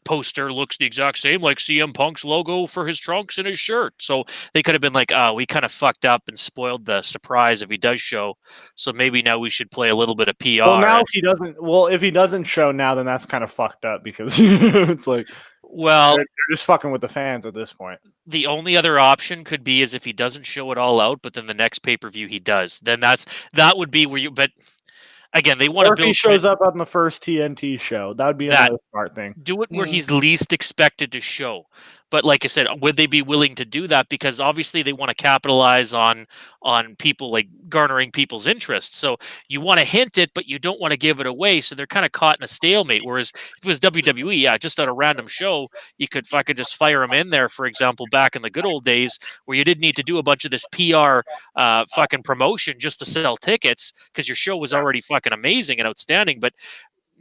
poster looks the exact same like CM Punk's logo for his trunks and his shirt. So they could have been like, oh, we kind of fucked up and spoiled the surprise if he does show. So maybe now we should play a little bit of PR. Well, now if he doesn't show now, then that's kind of fucked up, because it's like, well, they're just fucking with the fans at this point. The only other option could be is if he doesn't show it All Out, but then the next pay-per-view he does. Then that would be where you. But again, they want to build. If he shows up on the first TNT show, that would be another smart thing. Do it where he's least expected to show. But like I said, would they be willing to do that? Because obviously they want to capitalize on people, like garnering people's interest. So you want to hint it, but you don't want to give it away. So they're kind of caught in a stalemate. Whereas if it was WWE, yeah, just on a random show, you could fucking just fire them in there. For example, back in the good old days, where you didn't need to do a bunch of this PR fucking promotion just to sell tickets, because your show was already fucking amazing and outstanding. But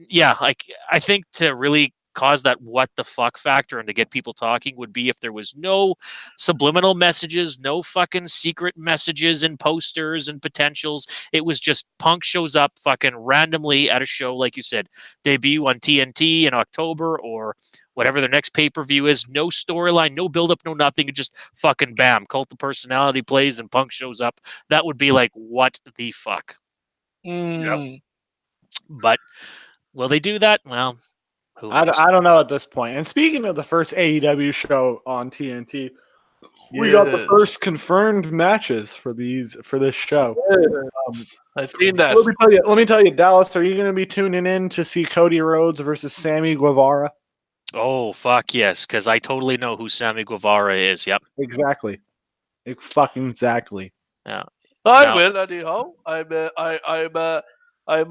yeah, like, I think to really cause that what the fuck factor and to get people talking would be if there was no subliminal messages, no fucking secret messages and posters and potentials. It was just Punk shows up fucking randomly at a show, like you said, debut on TNT in October or whatever their next pay-per-view is. No storyline, no build-up, no nothing. Just fucking bam, Cult of Personality plays and Punk shows up. That would be like, what the fuck? Yep. But will they do that? Well, I don't know at this point. And speaking of the first AEW show on TNT, we got the first confirmed matches for this show. I've seen that. Let me tell you, Dallas, are you going to be tuning in to see Cody Rhodes versus Sammy Guevara? Oh, fuck yes, because I totally know who Sammy Guevara is. Yep. Exactly. Fucking exactly. Yeah. I will, anyhow. I'm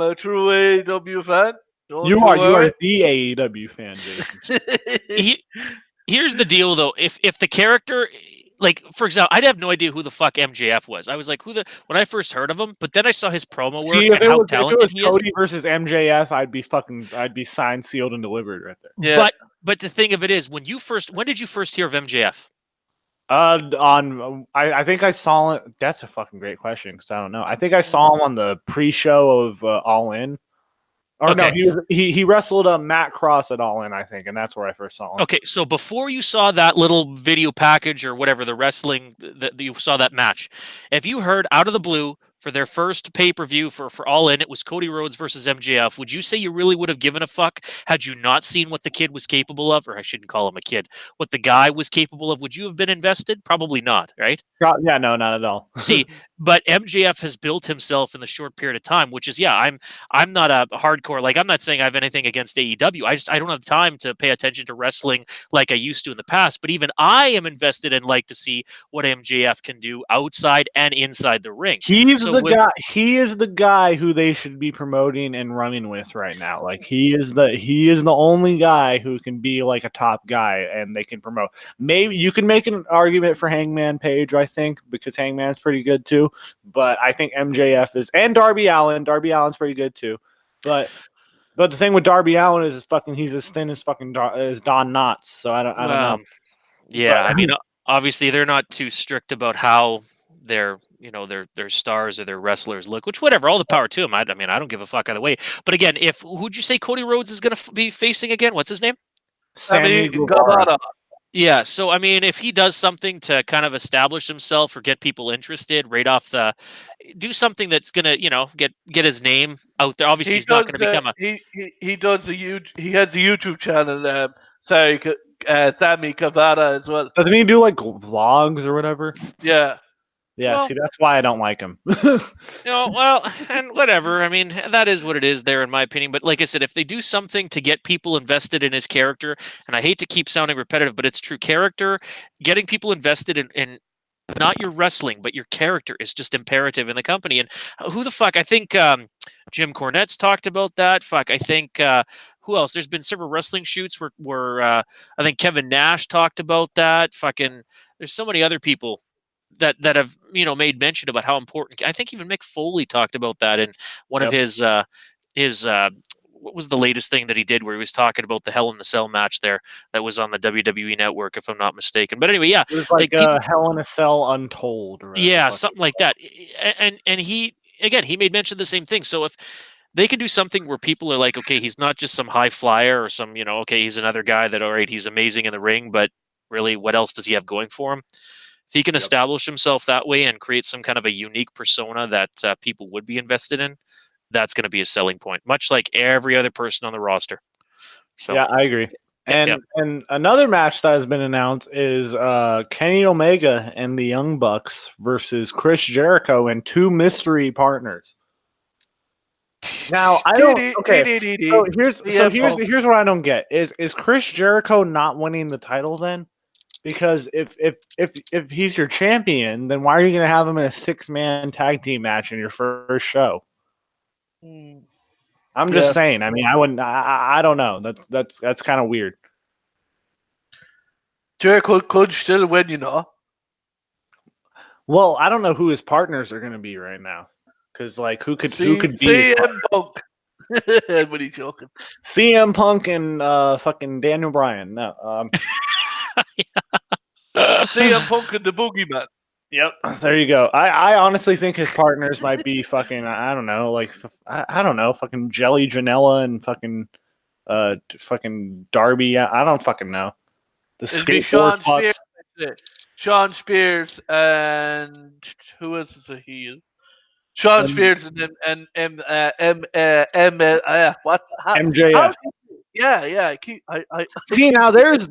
a true AEW fan. You are the AEW fan, Jason. Here's the deal, though. If the character, like, for example, I'd have no idea who the fuck MJF was. I was like, when I first heard of him, but then I saw his promo work and how talented he is. Cody versus MJF, I'd be signed, sealed, and delivered right there. Yeah. But the thing of it is, when did you first hear of MJF? I think I saw it. That's a fucking great question, because I don't know. I think I saw him on the pre-show of All In. Or okay. No, he wrestled Matt Cross at All In, I think, and that's where I first saw him. Okay, so before you saw that little video package or whatever, the wrestling that you saw that match, if you heard out of the blue for their first pay-per-view for All In, it was Cody Rhodes versus MJF, would you say you really would have given a fuck had you not seen what the kid was capable of? Or I shouldn't call him a kid. What the guy was capable of? Would you have been invested? Probably not, right? Yeah, no, not at all. See, but MJF has built himself in the short period of time, which is, yeah, I'm not a hardcore, like, I'm not saying I have anything against AEW. I don't have time to pay attention to wrestling like I used to in the past, but even I am invested and like to see what MJF can do outside and inside the ring. He is the guy who they should be promoting and running with right now. Like, he is the only guy who can be like a top guy and they can promote. Maybe you can make an argument for Hangman Page, I think, because Hangman's pretty good too. But I think MJF is, and Darby Allin. Darby Allin's pretty good too. But But the thing with Darby Allin is he's as thin as as Don Knotts. So I don't know. Yeah, But- I mean, obviously they're not too strict about how their their stars or their wrestlers look. Which whatever, all the power to them. I mean, I don't give a fuck either way. But again, who'd you say Cody Rhodes is going to be facing again? What's his name? Sammy Guevara. Yeah, so I mean, if he does something to kind of establish himself or get people interested right off do something that's gonna, get his name out there. Obviously, he's not gonna become a. He does he has a YouTube channel. Sammy Guevara as well. Doesn't he do like vlogs or whatever? Yeah. Yeah, Well- see, that's why I don't like him. Well, and whatever. I mean, that is what it is there, in my opinion. But like I said, if they do something to get people invested in his character, and I hate to keep sounding repetitive, but it's true character, getting people invested in not your wrestling, but your character is just imperative in the company. And who the fuck? I think Jim Cornette's talked about that. Fuck, I think who else? There's been several wrestling shoots where I think Kevin Nash talked about that. Fucking, there's so many other people that have made mention about how important. I think even Mick Foley talked about that in one of his what was the latest thing that he did where he was talking about the Hell in the Cell match there that was on the WWE network, if I'm not mistaken. But anyway, yeah, It was like Hell in a Cell Untold, or yeah, something like that. And he made mention of the same thing. So if they can do something where people are like, okay, he's not just some high flyer or some, okay, he's another guy that, all right, he's amazing in the ring, but really, what else does he have going for him? If he can establish himself that way and create some kind of a unique persona that people would be invested in, that's going to be a selling point, much like every other person on the roster. So yeah, I agree. And another match that has been announced is Kenny Omega and the Young Bucks versus Chris Jericho and two mystery partners. Now I don't. Okay, so here's what I don't get is Chris Jericho not winning the title then? Because if he's your champion, then why are you going to have him in a 6-man tag team match in your first show? I'm just saying. I mean, I wouldn't. I don't know. That's kind of weird. Jericho could still win, Well, I don't know who his partners are going to be right now, because like who could be CM Punk? What are you joking? CM Punk and fucking Daniel Bryan. No. CM Punk and the Boogeyman. Yep, there you go. I honestly think his partners might be fucking I don't know, like I don't know, fucking Jelly Janela and fucking Darby. I don't fucking know. The skateboard fucks. Sean Spears and who else is a heel? Sean Spears and what's MJF. Yeah. See now there is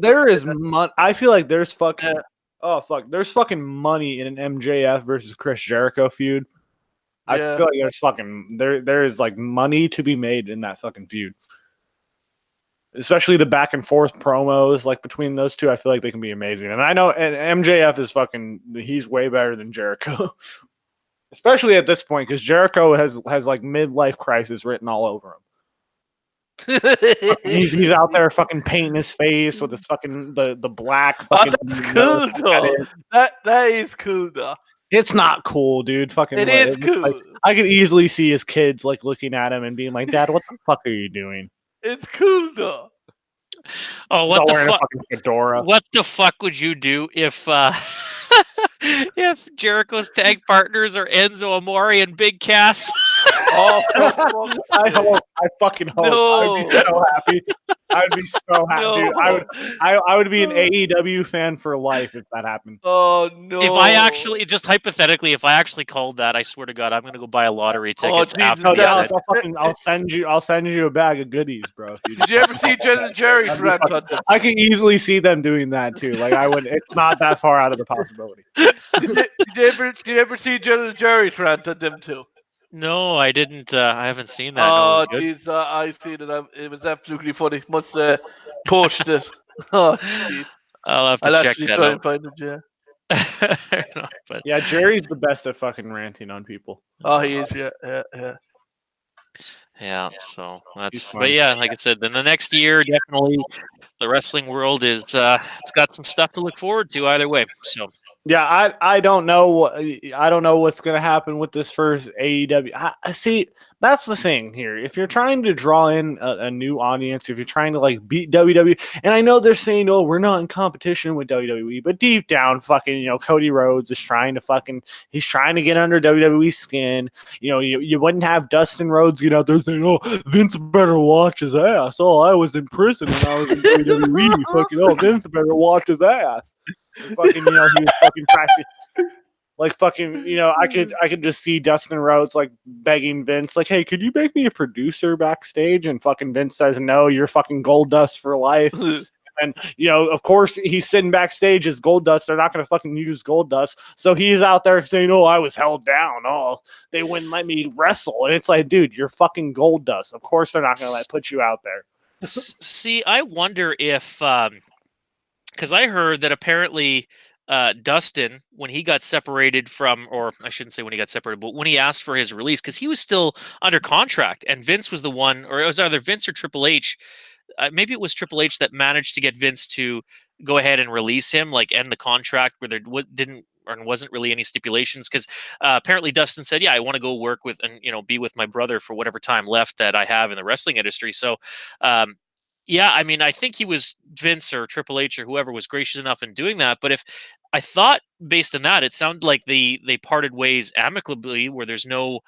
I feel like there's fucking there's fucking money in an MJF versus Chris Jericho feud. I feel like there's fucking there is like money to be made in that fucking feud. Especially the back and forth promos like between those two, I feel like they can be amazing. And I know and MJF is he's way better than Jericho. Especially at this point, because Jericho has like midlife crisis written all over him. he's out there fucking painting his face with his fucking the black fucking. Oh, that's cool though. That is cool though. It's not cool, dude. Fucking. It is cool. Like, I could easily see his kids like looking at him and being like, "Dad, what the fuck are you doing?" It's cool though. Oh, what the fuck? Fedora. What the fuck would you do if if Jericho's tag partners are Enzo Amore and Big Cass? Oh, I fucking hope. No. I'd be so happy. I'd be so happy. No. Dude. I would be an AEW fan for life if that happened. Oh no! If I actually, just hypothetically, if I actually called that, I swear to God, I'm gonna go buy a lottery ticket after that. I'll send you a bag of goodies, bro. Did you ever see Jen and Jerry's rant on them? I can easily see them doing that too. Like I would. It's not that far out of the possibility. Did you ever see Jen and Jerry's rant on them too? No, I didn't. I haven't seen that. Oh, jeez, I seen it. It was absolutely funny. Must post it. Oh, jeez. I'll have to I'll check actually that try out. and find it. Yeah. No, but Yeah, Jerry's the best at fucking ranting on people. Oh, he is. Yeah. So that's. He's But fun. yeah, like I said, then the next year, definitely, the wrestling world is. It's got some stuff to look forward to either way. So. Yeah, I don't know what's gonna happen with this first AEW. See, that's the thing here. If you're trying to draw in a new audience, if you're trying to like beat WWE, and I know they're saying, "Oh, we're not in competition with WWE," but deep down, fucking, Cody Rhodes is trying to he's trying to get under WWE's skin. You wouldn't have Dustin Rhodes get out there saying, "Oh, Vince better watch his ass. Oh, I was in prison when I was in WWE. Fucking, oh, Vince better watch his ass." And fucking, he was fucking crashing. Like fucking, I could just see Dustin Rhodes like begging Vince, like, "Hey, could you make me a producer backstage?" And fucking Vince says, "No, you're fucking Gold Dust for life." And of course, he's sitting backstage as Gold Dust. They're not going to fucking use Gold Dust, so he's out there saying, "Oh, I was held down. Oh, they wouldn't let me wrestle." And it's like, dude, you're fucking Gold Dust. Of course, they're not going to put you out there. See, I wonder if because I heard that apparently Dustin, when he got separated from, or I shouldn't say when he got separated, but when he asked for his release, because he was still under contract, and Vince was the one, or it was either Vince or Triple H. Maybe it was Triple H that managed to get Vince to go ahead and release him, like end the contract where there didn't or wasn't really any stipulations. Because apparently Dustin said, "Yeah, I want to go work with and be with my brother for whatever time left that I have in the wrestling industry." So. Yeah, I mean, I think he was Vince or Triple H or whoever was gracious enough in doing that. But if I thought based on that, it sounded like they parted ways amicably, where there's no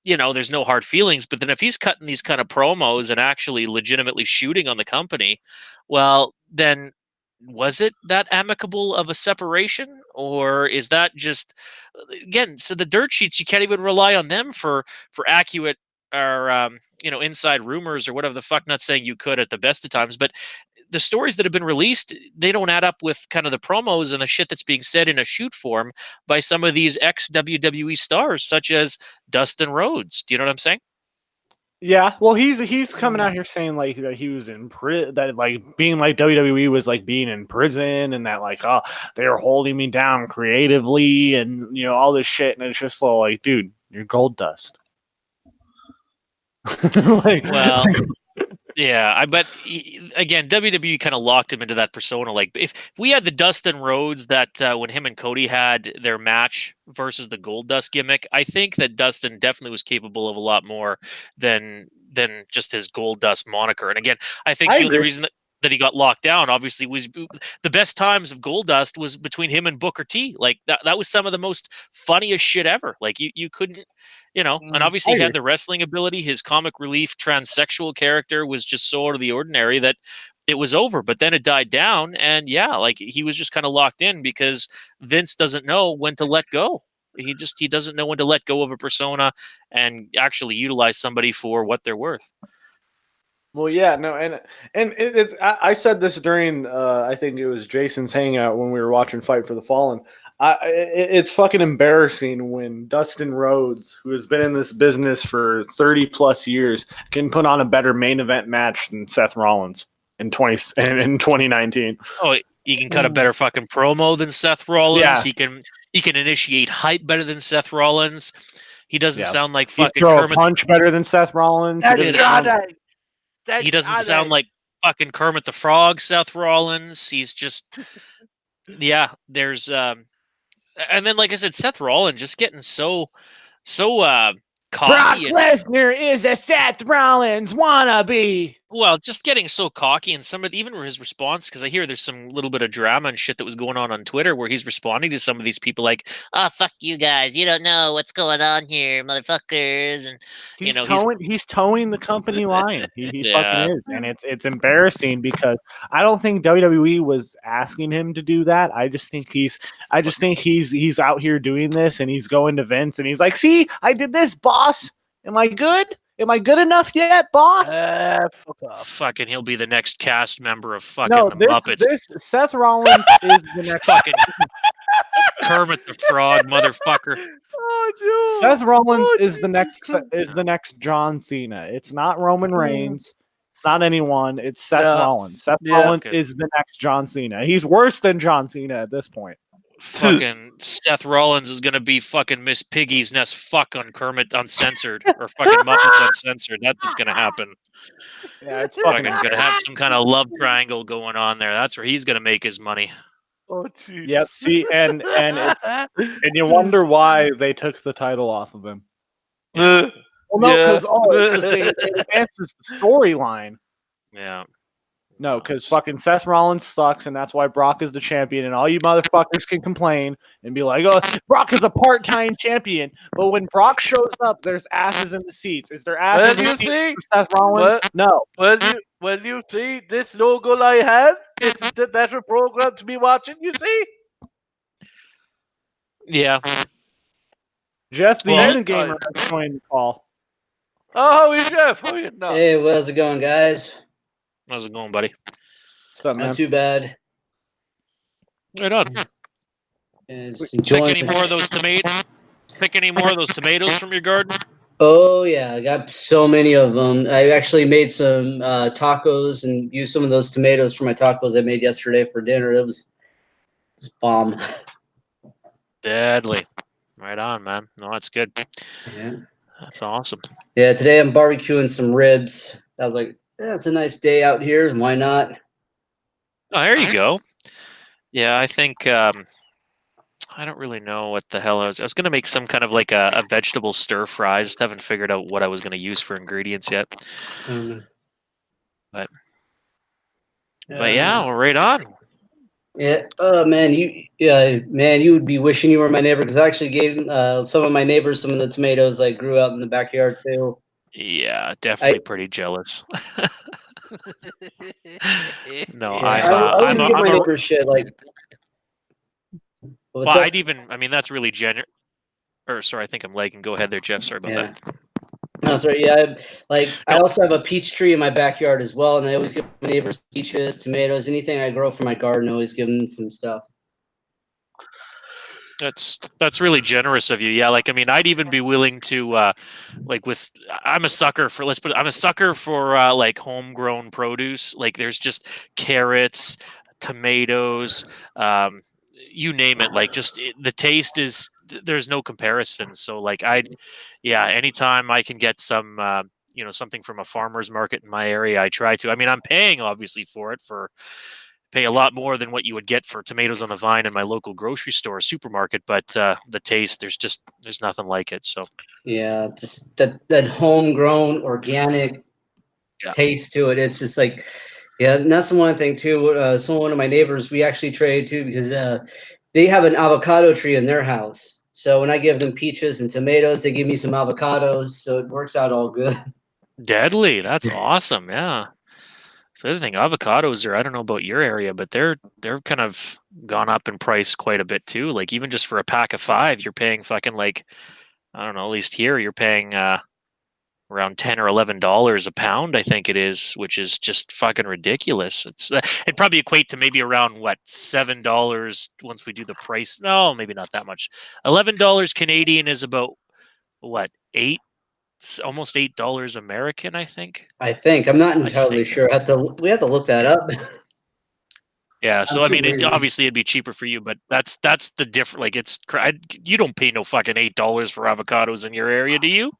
there's no hard feelings. But then if he's cutting these kind of promos and actually legitimately shooting on the company, well, then was it that amicable of a separation, or is that just again? So the dirt sheets, you can't even rely on them for accurate or inside rumors or whatever the fuck. Not saying you could at the best of times, but the stories that have been released, they don't add up with kind of the promos and the shit that's being said in a shoot form by some of these ex WWE stars, such as Dustin Rhodes. Do you know what I'm saying? Yeah, well, he's coming out here saying like that he was in prison, that like being like WWE was like being in prison, and that like, oh, they were holding me down creatively, and all this shit, and it's just like, dude, you're Gold Dust. Well, yeah, I bet again WWE kind of locked him into that persona. Like if we had the Dustin Rhodes that when him and Cody had their match versus the Gold Dust gimmick, I think that Dustin definitely was capable of a lot more than just his Gold Dust moniker. And again, I think the reason that he got locked down obviously was the best times of Gold Dust was between him and Booker T. Like that was some of the most funniest shit ever. Like you couldn't and obviously he had the wrestling ability. His comic relief transsexual character was just so out of the ordinary that it was over. But then it died down, and yeah, like he was just kind of locked in because Vince doesn't know when to let go. He doesn't know when to let go of a persona and actually utilize somebody for what they're worth. Well, yeah, no, and it's I said this during I think it was Jason's hangout when we were watching Fight for the Fallen. It's fucking embarrassing when Dustin Rhodes, who has been in this business for 30 plus years, can put on a better main event match than Seth Rollins in 2019. Oh, he can cut a better fucking promo than Seth Rollins. Yeah. He can initiate hype better than Seth Rollins. He doesn't sound like He fucking throw Kermit. a punch better than Seth Rollins. He doesn't sound like fucking Kermit the Frog, Seth Rollins. He's just, yeah, there's, and then, like I said, Seth Rollins just getting so cocky. Brock Lesnar is a Seth Rollins wannabe. Well, just getting so cocky, and some of even his response, because I hear there's some little bit of drama and shit that was going on Twitter where he's responding to some of these people like, "Oh, fuck you guys, you don't know what's going on here, motherfuckers," and he's towing the company line. He fucking is, and it's embarrassing because I don't think WWE was asking him to do that. I just think he's out here doing this, and he's going to Vince, and he's like, "See, I did this, boss. Am I good? Am I good enough yet, boss?" Fucking, he'll be the next cast member of fucking the Muppets. This Seth Rollins is the next fucking Kermit the Frog, motherfucker. Oh, dude. Seth Rollins is the next John Cena. It's not Roman Reigns. It's not anyone. It's Seth Rollins. Seth Rollins is the next John Cena. He's worse than John Cena at this point. Fucking Seth Rollins is gonna be fucking Miss Piggy's Nest fuck on Kermit Uncensored or fucking Muppets Uncensored. That's what's gonna happen. Yeah, it's fucking gonna have some kind of love triangle going on there. That's where he's gonna make his money. Oh, geez. Yep. See, and you wonder why they took the title off of him. Well, no, Yeah. because it advances the storyline. Yeah. No, because fucking Seth Rollins sucks, and that's why Brock is the champion. And all you motherfuckers can complain and be like, "Oh, Brock is a part-time champion." But when Brock shows up, there's asses in the seats. Is there asses in the seats for Seth Rollins? No. When you see this logo I have, it's the better program to be watching. You see? Yeah. Jeff the Well, Unagamer has joined the call. Oh, how is Jeff? How you not? Hey, how's it going, guys? How's it going, buddy? What's up, man? Not too bad. Right on. Just Pick enjoying any more of those tomatoes? Pick any more of those tomatoes from your garden? Oh yeah, I got so many of them. I actually made some tacos and used some of those tomatoes for my tacos I made yesterday for dinner. It's bomb. Deadly. Right on, man. No, that's good. Yeah. That's awesome. Yeah, today I'm barbecuing some ribs. I was like, yeah, it's a nice day out here, and why not? Oh, there you go. Yeah, I think I don't really know what the hell I was going to make some kind of like a vegetable stir fry. I just haven't figured out what I was going to use for ingredients yet. But yeah, we're right on. Yeah. Oh man, you would be wishing you were my neighbor because I actually gave some of my neighbors some of the tomatoes I grew out in the backyard too. Yeah, definitely pretty jealous. No, I always give my neighbors shit like. Well, I mean, that's really sorry, I think I'm lagging. Go ahead there, Jeff. Sorry about that. No, sorry. Yeah, I also have a peach tree in my backyard as well, and I always give my neighbors peaches, tomatoes, anything I grow from my garden. I always give them some stuff. That's really generous of you. Yeah, like I mean, I'd even be willing to I'm a sucker for like homegrown produce. Like there's just carrots, tomatoes, you name it. Like the taste is there's no comparison. So like anytime I can get some something from a farmer's market in my area, I try to. I mean, I'm paying obviously for it pay a lot more than what you would get for tomatoes on the vine in my local grocery store or supermarket, but the taste there's nothing like it. So yeah, just that homegrown organic taste to it. It's just like and that's the one thing too. One of my neighbors, we actually trade too because they have an avocado tree in their house. So when I give them peaches and tomatoes, they give me some avocados. So it works out all good. Deadly, that's awesome. Yeah. So the other thing, avocados I don't know about your area, but they're kind of gone up in price quite a bit too. Like even just for a pack of 5, you're paying fucking like, I don't know, at least here you're paying around $10 or $11 a pound, I think it is, which is just fucking ridiculous. It'd probably equate to maybe around what, $7 once we do the price. No, maybe not that much. $11 Canadian is about what, almost $8 American, I think. I'm not entirely sure. We have to look that up. Yeah, so I mean, obviously it'd be cheaper for you, but that's the difference. Like you don't pay no fucking $8 for avocados in your area, do you?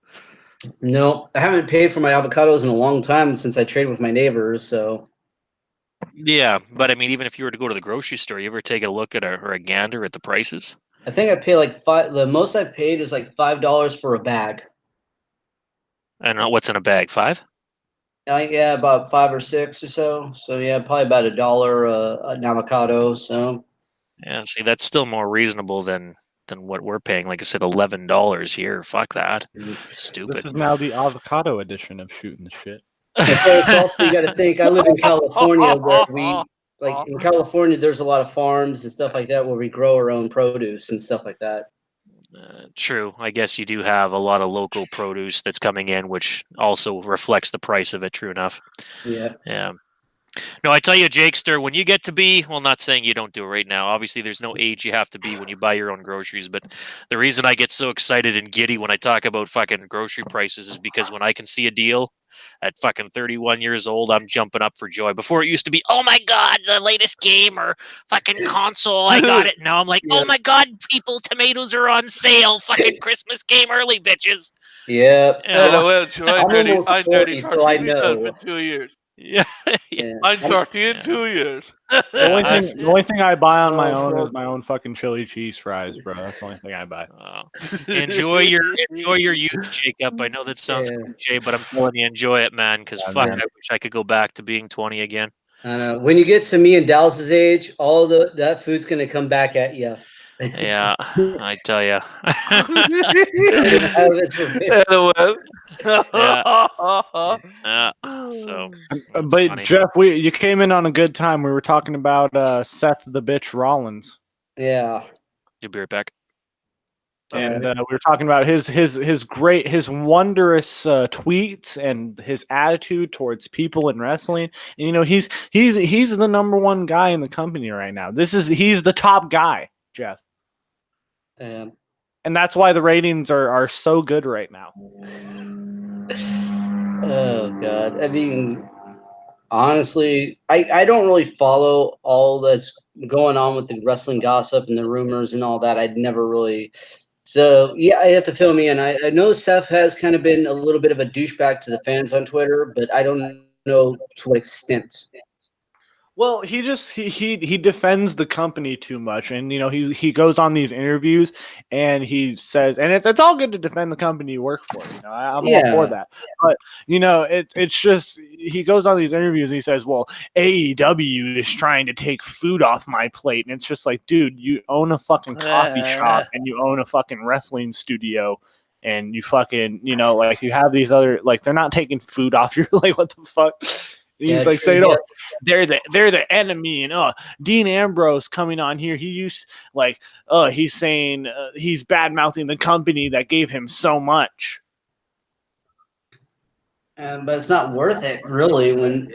No, I haven't paid for my avocados in a long time since I trade with my neighbors. So. Yeah, but I mean, even if you were to go to the grocery store, you ever take a look at or a gander at the prices? I think I pay like $5. The most I paid is like $5 for a bag. And what's in a bag? 5? Yeah, about 5 or 6 or so. So yeah, probably about $1 an avocado. So yeah, see, that's still more reasonable than what we're paying. Like I said, $11 here. Fuck that. Stupid. This is now the avocado edition of Shooting the Shit. Also, you got to think. I live in California, where in California, there's a lot of farms and stuff like that where we grow our own produce and stuff like that. True. I guess you do have a lot of local produce that's coming in, which also reflects the price of it. True enough. Yeah. Yeah. No, I tell you, Jakester, when you get to be, well, not saying you don't do it right now. Obviously, there's no age you have to be when you buy your own groceries. But the reason I get so excited and giddy when I talk about fucking grocery prices is because when I can see a deal at fucking 31 years old, I'm jumping up for joy. Before it used to be, oh my God, the latest game or fucking console, I got it. Now I'm like, oh my God, people, tomatoes are on sale. Fucking Christmas game early, bitches. Yeah. I'm almost 40, so I know. in 2 years. Yeah. Yeah. Mine's starting in Yeah. 2 years. The only thing I buy on my Oh, own fuck. is my own fucking chili cheese fries, bro. That's the only thing I buy. Enjoy your youth, Jacob. I know that sounds Yeah. cliche, but I'm telling you, enjoy it, man. Because I fuck, know. I wish I could go back to being 20 again. When you get to me and Dallas's age, all that food's gonna come back at you. Yeah, I tell you. LOL. Yeah. So it's But funny. Jeff, you came in on a good time. We were talking about Seth the bitch Rollins, Yeah. You'll be right back. and Alright. we were talking about his wondrous tweets and his attitude towards people in wrestling. And, you know, he's the number one guy in the company right now. He's the top guy, Jeff, and that's why the ratings are so good right now. Oh God. I mean, honestly, I don't really follow all that's going on with the wrestling gossip and the rumors and all that. I'd never really. So yeah, I have to fill me in. I know Seth has kind of been a little bit of a douchebag to the fans on Twitter, but I don't know to what extent. Well, he defends the company too much, and you know he goes on these interviews and he says, and it's all good to defend the company you work for. You know, I'm all for Yeah. that. But you know, it's just he goes on these interviews and he says, "Well, AEW is trying to take food off my plate," and it's just like, dude, you own a fucking coffee shop and you own a fucking wrestling studio. And you fucking, you know, like you have these other, like they're not taking food off your, like, what the fuck? And Yeah, he's like true. saying, Yeah. "Oh, they're the enemy," and Dean Ambrose coming on here. He used he's saying he's bad mouthing the company that gave him so much. But it's not worth it, really. When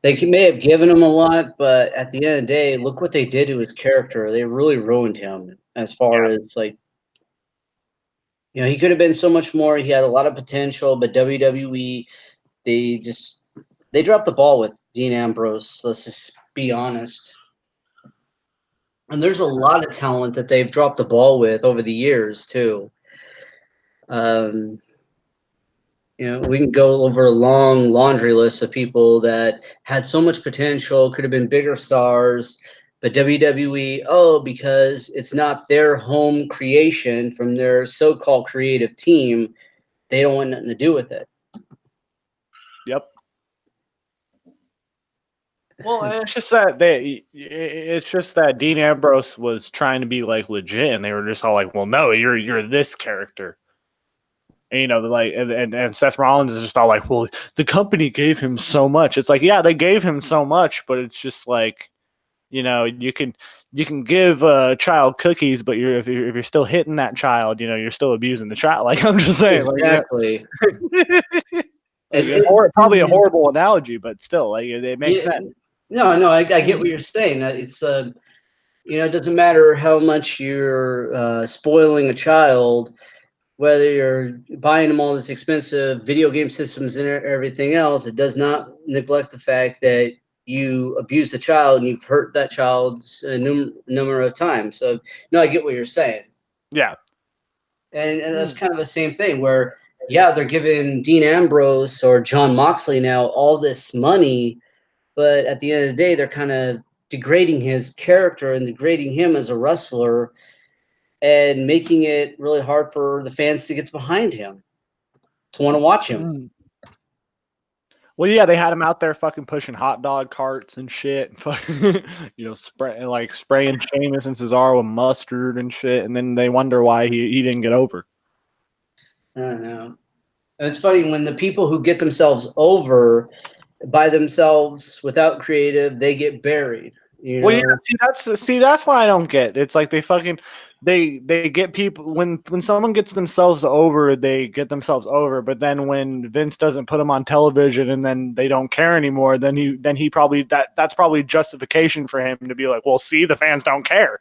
may have given him a lot, but at the end of the day, look what they did to his character. They really ruined him as far as like, you know, he could have been so much more. He had a lot of potential, but WWE, they dropped the ball with Dean Ambrose. Let's just be honest. And there's a lot of talent that they've dropped the ball with over the years too. Um, You know, we can go over a long laundry list of people that had so much potential, could have been bigger stars, but WWE, because it's not their home creation from their so-called creative team, they don't want nothing to do with it. Yep. Well, and it's just that Dean Ambrose was trying to be like legit, and they were just all like, "Well, no, you're this character." And, you know, like, and Seth Rollins is just all like, "Well, the company gave him so much." It's like, yeah, they gave him so much, but it's just like, you know, you can give a child cookies, but if you're still hitting that child, you know, you're still abusing the child. Like, I'm just saying, Exactly. Probably a horrible analogy, but still, like, it makes Yeah, sense. no, I get what you're saying. That it's you know, it doesn't matter how much you're spoiling a child, whether you're buying them all this expensive video game systems and everything else. It does not neglect the fact that you abuse the child and you've hurt that child's number of times. So, no, I get what you're saying. Yeah. And that's kind of the same thing where, yeah, they're giving Dean Ambrose or John Moxley now all this money, but at the end of the day, they're kind of degrading his character and degrading him as a wrestler and making it really hard for the fans to get behind him, to want to watch him. Well, yeah, they had him out there fucking pushing hot dog carts and shit, and fucking, you know, spraying Sheamus and Cesaro with mustard and shit, and then they wonder why he didn't get over. I don't know. And it's funny when the people who get themselves over by themselves without creative, they get buried. You know? Well, yeah, that's what I don't get. It's like they get people when someone gets themselves over, they get themselves over. But then when Vince doesn't put them on television, and then they don't care anymore, then he probably that's probably justification for him to be like, well, see, the fans don't care.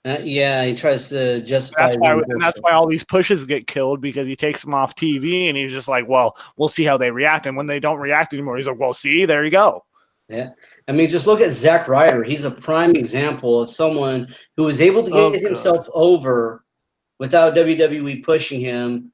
Yeah, he tries to justify. That's why all these pushes get killed, because he takes them off TV and he's just like, well, we'll see how they react. And when they don't react anymore, he's like, well, see, there you go. Yeah. I mean, just look at Zack Ryder. He's a prime example of someone who was able to get himself over without WWE pushing him.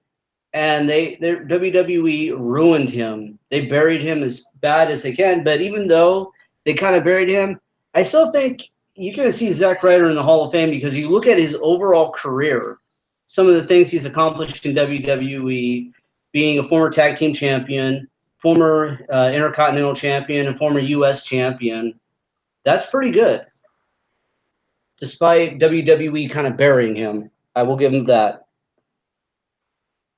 and their WWE ruined him. They buried him as bad as they can. But even though they kind of buried him, I still think you're going to see Zack Ryder in the Hall of Fame because you look at his overall career, some of the things he's accomplished in WWE, being a former tag team champion, former Intercontinental champion, and former U.S. champion. That's pretty good. Despite WWE kind of burying him, I will give him that.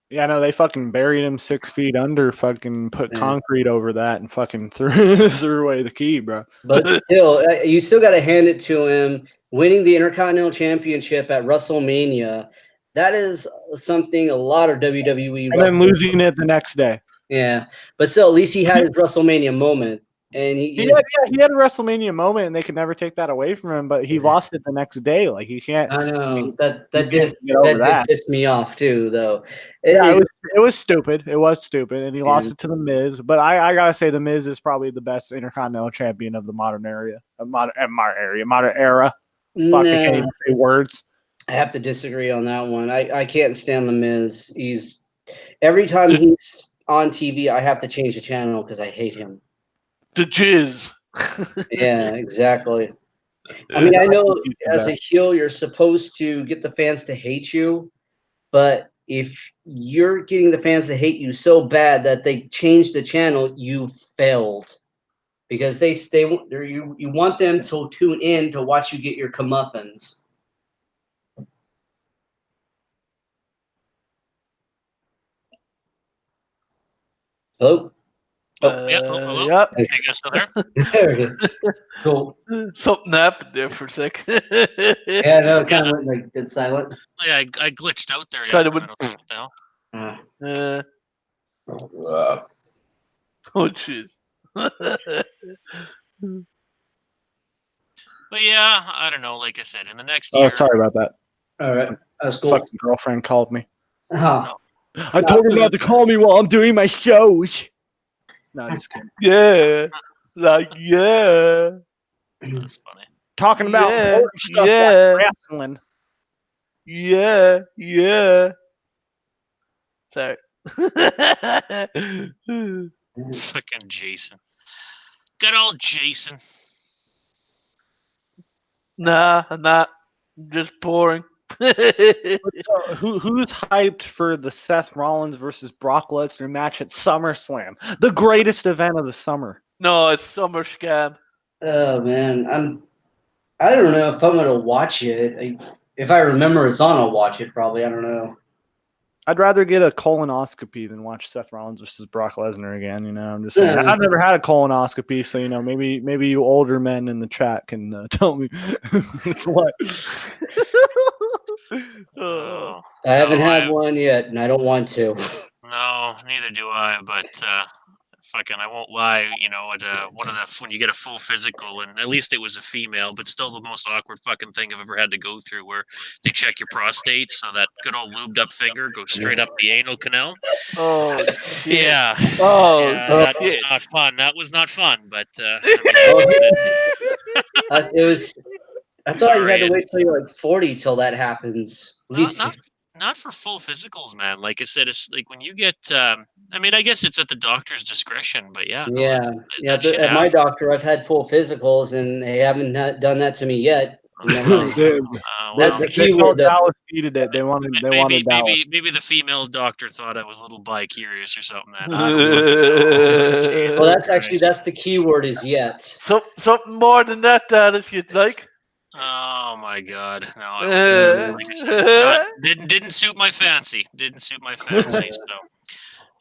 Yeah, no, they fucking buried him 6 feet under, fucking put concrete over that, and fucking threw away the key, bro. But still, you still got to hand it to him. Winning the Intercontinental Championship at WrestleMania, that is something a lot of WWE. And then losing it the next day. Yeah, but still, at least he had his WrestleMania moment. And he had a WrestleMania moment, and they could never take that away from him. But he lost it the next day. Like he can't. I know that did pissed me off too, though. It was stupid. It was stupid, and he lost it to the Miz. But I gotta say, the Miz is probably the best Intercontinental Champion of the modern era. Fuck, I can't even say words. I have to disagree on that one. I can't stand the Miz. Every time he's on TV, I have to change the channel because I hate him. The jizz. Yeah, exactly. I mean, I know as a heel, you're supposed to get the fans to hate you, but if you're getting the fans to hate you so bad that they change the channel, you failed. Because you want them to tune in to watch you get your comeuppance. Hello? Hello? Yep. I guess still there? There cool. Something happened there for a second. Yeah, no, it kind of went like dead silent. Yeah, I glitched out there. Kind Yeah, of what the hell? Oh shit. But yeah, I don't know. Like I said, in the next year. Oh, sorry about that. All right, that's cool. Fucking girlfriend called me. Oh. I told her not to call me while I'm doing my shows. No, just kidding. Yeah. Like, yeah. That's funny. Talking about important stuff like wrestling. Yeah. Yeah. Sorry. Fucking Jason. Good old Jason. Nah, I'm not. Just boring. So, who's hyped for the Seth Rollins versus Brock Lesnar match at SummerSlam, the greatest event of the summer? No, it's Summer Scam. Oh man, I don't know if I'm gonna watch it. If I remember it's on, I'll watch it. Probably, I don't know. I'd rather get a colonoscopy than watch Seth Rollins versus Brock Lesnar again. You know, I'm just saying. I've never had a colonoscopy, so you know, maybe you older men in the chat can tell me it's what. I haven't had one yet, and I don't want to. No, neither do I. But fucking, I won't lie. You know, at when you get a full physical, and at least it was a female, but still the most awkward fucking thing I've ever had to go through, where they check your prostate, so that good old lubed up finger goes straight up the anal canal. Oh shit. Yeah. Oh, yeah, that was not fun. That was not fun. But it was. I thought you had to wait till you're like 40 till that happens. At least not for full physicals, man. Like I said, it's like when you get. I mean, I guess it's at the doctor's discretion, but yeah. At my doctor, I've had full physicals, and they haven't done that to me yet. That's the key word. Dallas needed it. They wanted Dallas. Maybe the female doctor thought I was a little bi-curious or something. Well, that's the key word is yet. Something more than that, Dallas, you'd like. Oh my God! No, it was, didn't suit my fancy. Didn't suit my fancy. So.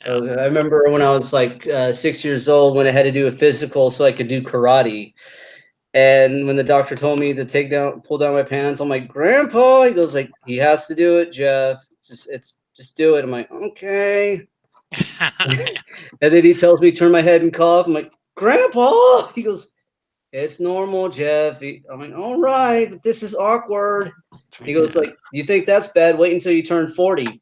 Yeah. I remember when I was like 6 years old, when I had to do a physical so I could do karate. And when the doctor told me to pull down my pants, I'm like, Grandpa. He goes like, he has to do it, Jeff. Just do it. I'm like, okay. And then he tells me turn my head and cough. I'm like, Grandpa. He goes, it's normal, Jeff. I'm like, all right, but this is awkward. He goes like, you think that's bad? Wait until you turn 40.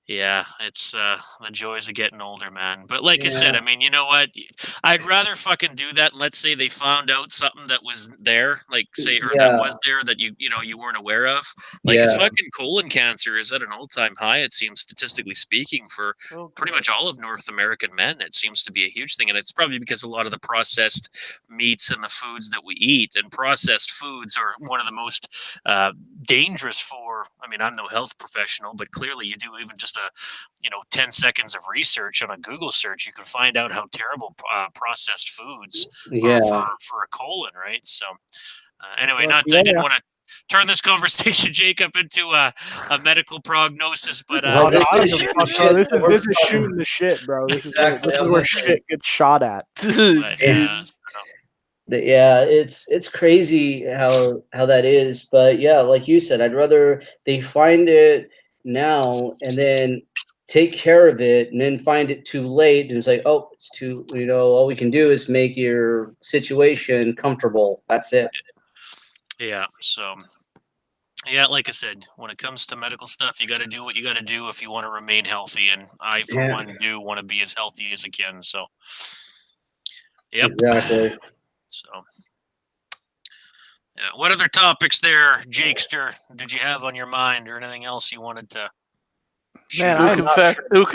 Yeah, it's the joys of getting older, man. But like I said, I mean, you know what? I'd rather fucking do that. Let's say they found out something that was there, like say, or that was there that you weren't aware of. Like, it's fucking colon cancer is at an all-time high. It seems, statistically speaking, for pretty much all of North American men. It seems to be a huge thing, and it's probably because a lot of the processed meats and the foods that we eat, and processed foods are one of the most dangerous for. I mean, I'm no health professional, but clearly you do even just 10 seconds of research on a Google search, you can find out how terrible processed foods are for a colon, right? So anyway, I didn't want to turn this conversation, Jacob, into a medical prognosis, but this is shooting the shit, bro. This is where shit gets shot at. Yeah, it's crazy how that is, but yeah, like you said, I'd rather they find it now and then take care of it, and then find it too late, and it's like, oh, it's too, all we can do is make your situation comfortable. That's it. Yeah. So yeah, like I said, when it comes to medical stuff, you got to do what you got to do if you want to remain healthy, and I, for one, do want to be as healthy as I can. So, yep. Exactly. So, yeah. What other topics there, Jakester, did you have on your mind, or anything else you wanted to? Man, who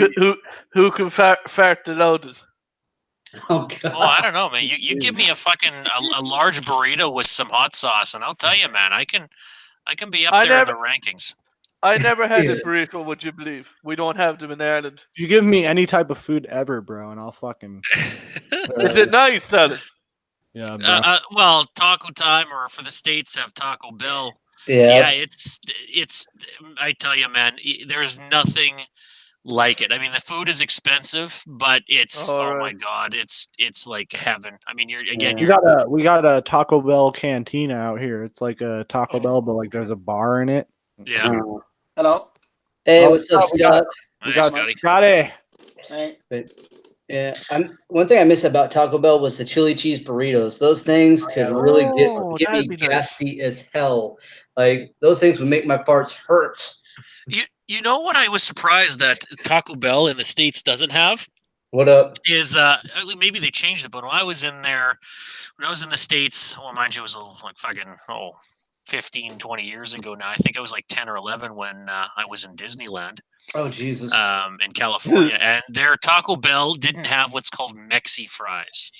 can fart the loudest? Oh God. Oh, I don't know, man. You give me a fucking a large burrito with some hot sauce, and I'll tell you, man, I can be up there in the rankings. I never had a burrito. Would you believe? We don't have them in Ireland. You give me any type of food ever, bro, and I'll fucking. Is it nice, Dallas? Yeah, bro. Well, Taco Time, or for the States, have Taco Bell. Yeah, it's. I tell you, man, there's nothing like it. I mean, the food is expensive, but it's my god, it's like heaven. I mean, we got a Taco Bell cantina out here. It's like a Taco Bell, but like there's a bar in it. Yeah. Hello. Hey, what's up, Scott? We got Scotty. Hey. Yeah, one thing I miss about Taco Bell was the chili cheese burritos. Those things could really get me gassy as hell. Like, those things would make my farts hurt. You know what I was surprised that Taco Bell in the States doesn't have? What up? Is maybe they changed it, but when I was in the States, well, mind you, it was like fucking 15, 20 years ago now. I think I was like 10 or 11 when I was in Disneyland. Oh, Jesus. In California. And their Taco Bell didn't have what's called Mexi fries.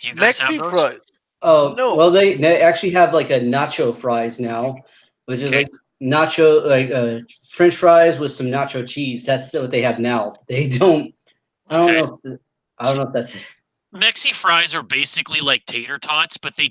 Do you guys have those? Fries? Oh, no. Well, they actually have like a nacho fries now, which is like nacho, like French fries with some nacho cheese. That's what they have now. They don't. I don't know if that's it. Mexi fries are basically like tater tots, but they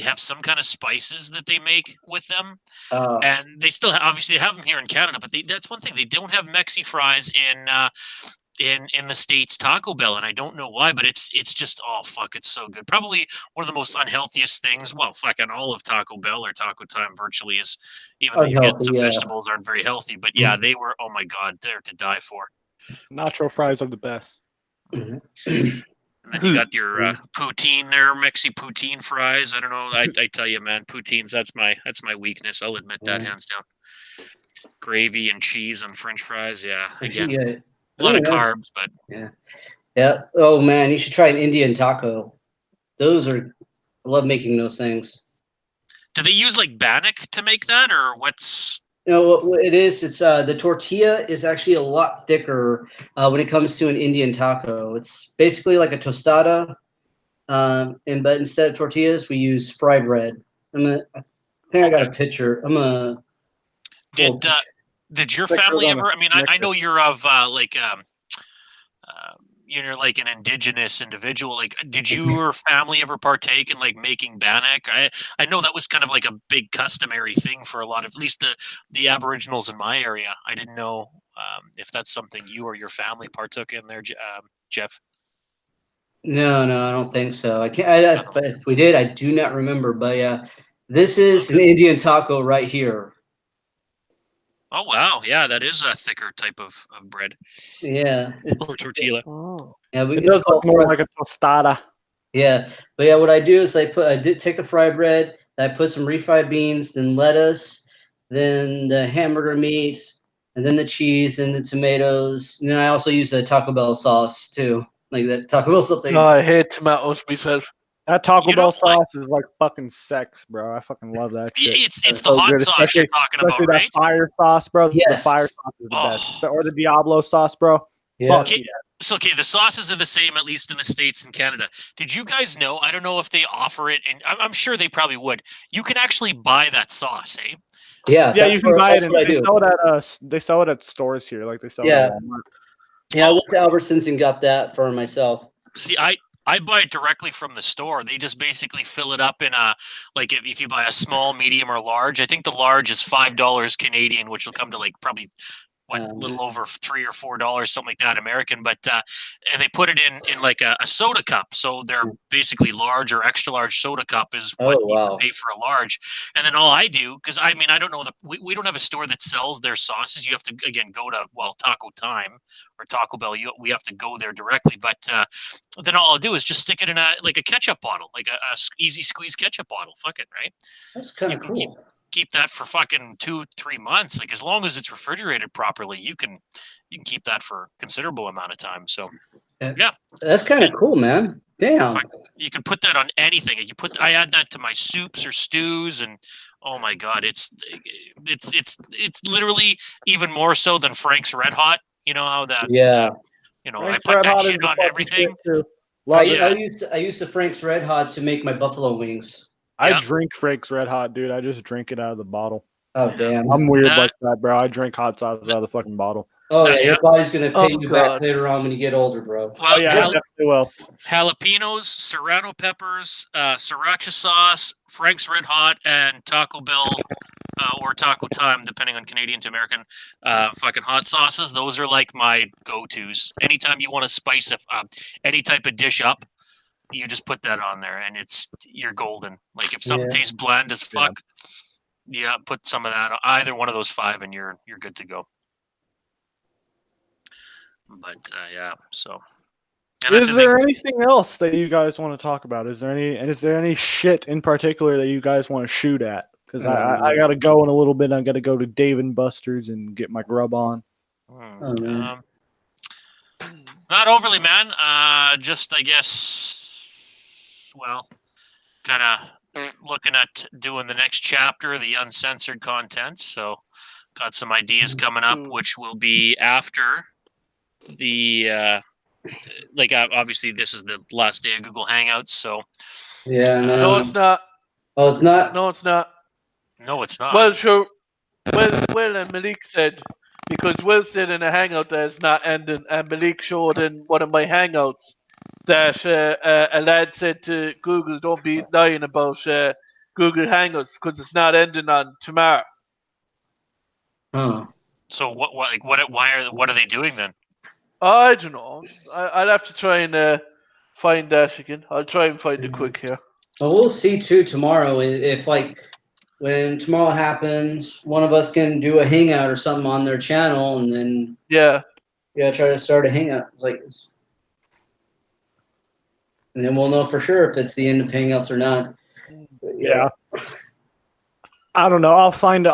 have some kind of spices that they make with them. And they still obviously have them here in Canada, but that's one thing. They don't have Mexi fries in the States Taco Bell, and I don't know why, but it's just, oh fuck, it's so good. Probably one of the most unhealthiest things. Well, fucking all of Taco Bell or Taco Time virtually is, even though you get some vegetables aren't very healthy, but yeah, they were, oh my god, they're to die for. Nacho fries are the best. And then you got your poutine there, Mexi poutine fries. I don't know. I tell you, man, poutines, that's my weakness. I'll admit that, hands down. Gravy and cheese on French fries, again. A lot of carbs, but yeah. Oh man, you should try an Indian taco. I love making those things. Do they use like bannock to make that, or what's? What it is, it's the tortilla is actually a lot thicker when it comes to an Indian taco. It's basically like a tostada, but instead of tortillas, we use fry bread. I think I got a picture. Did your family ever? I mean, I know you're of you're like an indigenous individual. Like, did your family ever partake in like making bannock? I know that was kind of like a big customary thing for a lot of, at least the Aboriginals in my area. I didn't know if that's something you or your family partook in there, Jeff. No, I don't think so. I can't. If we did, I do not remember. But yeah, this is an Indian taco right here. Oh wow, yeah, that is a thicker type of bread. Yeah, or tortilla. Oh. Yeah, it does look more like a tostada. Yeah, but yeah, what I do is I did take the fry bread, I put some refried beans, then lettuce, then the hamburger meat, and then the cheese, and the tomatoes. And then I also use the Taco Bell sauce too, like that Taco Bell sauce. No, I hate tomatoes myself. That Taco You Bell know what? sauce is like fucking sex, bro. I fucking love that shit. It's the so hot good, sauce you're talking about, especially that right? fire sauce, bro. The Yes. fire sauce is the Oh. best. Or the Diablo sauce, bro. Yeah. Fuck Okay, so the sauces are the same, at least in the States and Canada. Did you guys know? I don't know if they offer it, and I'm sure they probably would. You can actually buy that sauce, eh? Yeah, Yeah, you can buy it, that's and what I they do. sell it at stores here, like they sell it Yeah. at Walmart. Yeah, I Oh. went to Albertsons and got that for myself. See, I buy it directly from the store. They just basically fill it up in a like if you buy a small, medium, or large. I think the large is $5 Canadian, which will come to like probably a little over $3 or $4, something like that, American. But and they put it in like a soda cup, so they're basically large or extra large soda cup is what Oh, you wow. can pay for a large. And then all I do, because I mean I don't know we don't have a store that sells their sauces. You have to again go to Taco Time or Taco Bell. We have to go there directly. But then all I'll do is just stick it in a ketchup bottle, like a easy squeeze ketchup bottle. Fuck it, right? That's kind of can cool. keep that for fucking 2-3 months. Like as long as it's refrigerated properly, you can keep that for a considerable amount of time. So yeah, That's kind of cool, man. Damn. you can put that on anything. I add that to my soups or stews, and oh my god, it's literally even more so than Frank's Red Hot. You know how that Yeah. Frank's I put Red that Hot is shit the on fucking everything. shit, too. Love it. I used the Frank's Red Hot to make my buffalo wings. I Yeah. drink Frank's Red Hot, dude. I just drink it out of the bottle. Oh, damn. I'm weird That- like that, bro. I drink hot sauce out of the fucking bottle. Oh, that- yeah, yeah. your body's going to pay Oh, you back God. later on when you get older, bro. Well, Oh yeah, I definitely will. jalapenos, serrano peppers, sriracha sauce, Frank's Red Hot, and Taco Bell or Taco Time, depending on Canadian to American, fucking hot sauces. Those are like my go-tos. Anytime you want to spice any type of dish up, you just put that on there, and you're golden. Like if something Yeah. tastes bland as fuck, yeah, put some of that. Either one of those 5, and you're good to go. But yeah, so. And that's Is the there thing. anything else that you guys want to talk about? Is there any shit in particular that you guys want to shoot at? Because I gotta go in a little bit. I gotta go to Dave and Buster's and get my grub on. Oh, man. Not overly, man. Just I guess, well, kind of looking at doing the next chapter, the uncensored content. So, got some ideas coming up, which will be after the obviously this is the last day of Google Hangouts. So, Yeah, No, it's not. Oh, it's not? No, it's not. no, it's not. Well, sure. Well, and Malik said, because Will said in a hangout that it's not ending, and Malik showed in one of my hangouts that a lad said to Google, don't be lying about Google Hangouts because it's not ending on tomorrow. Oh. So what are they doing then? I don't know. I'll have to try and find that again. I'll try and find it quick here. Well, we'll see, too, tomorrow. If, like, when tomorrow happens, one of us can do a hangout or something on their channel, and then Yeah. try to start a hangout. And then we'll know for sure if it's the end of hangouts or not. But, Yeah. I don't know. I'll find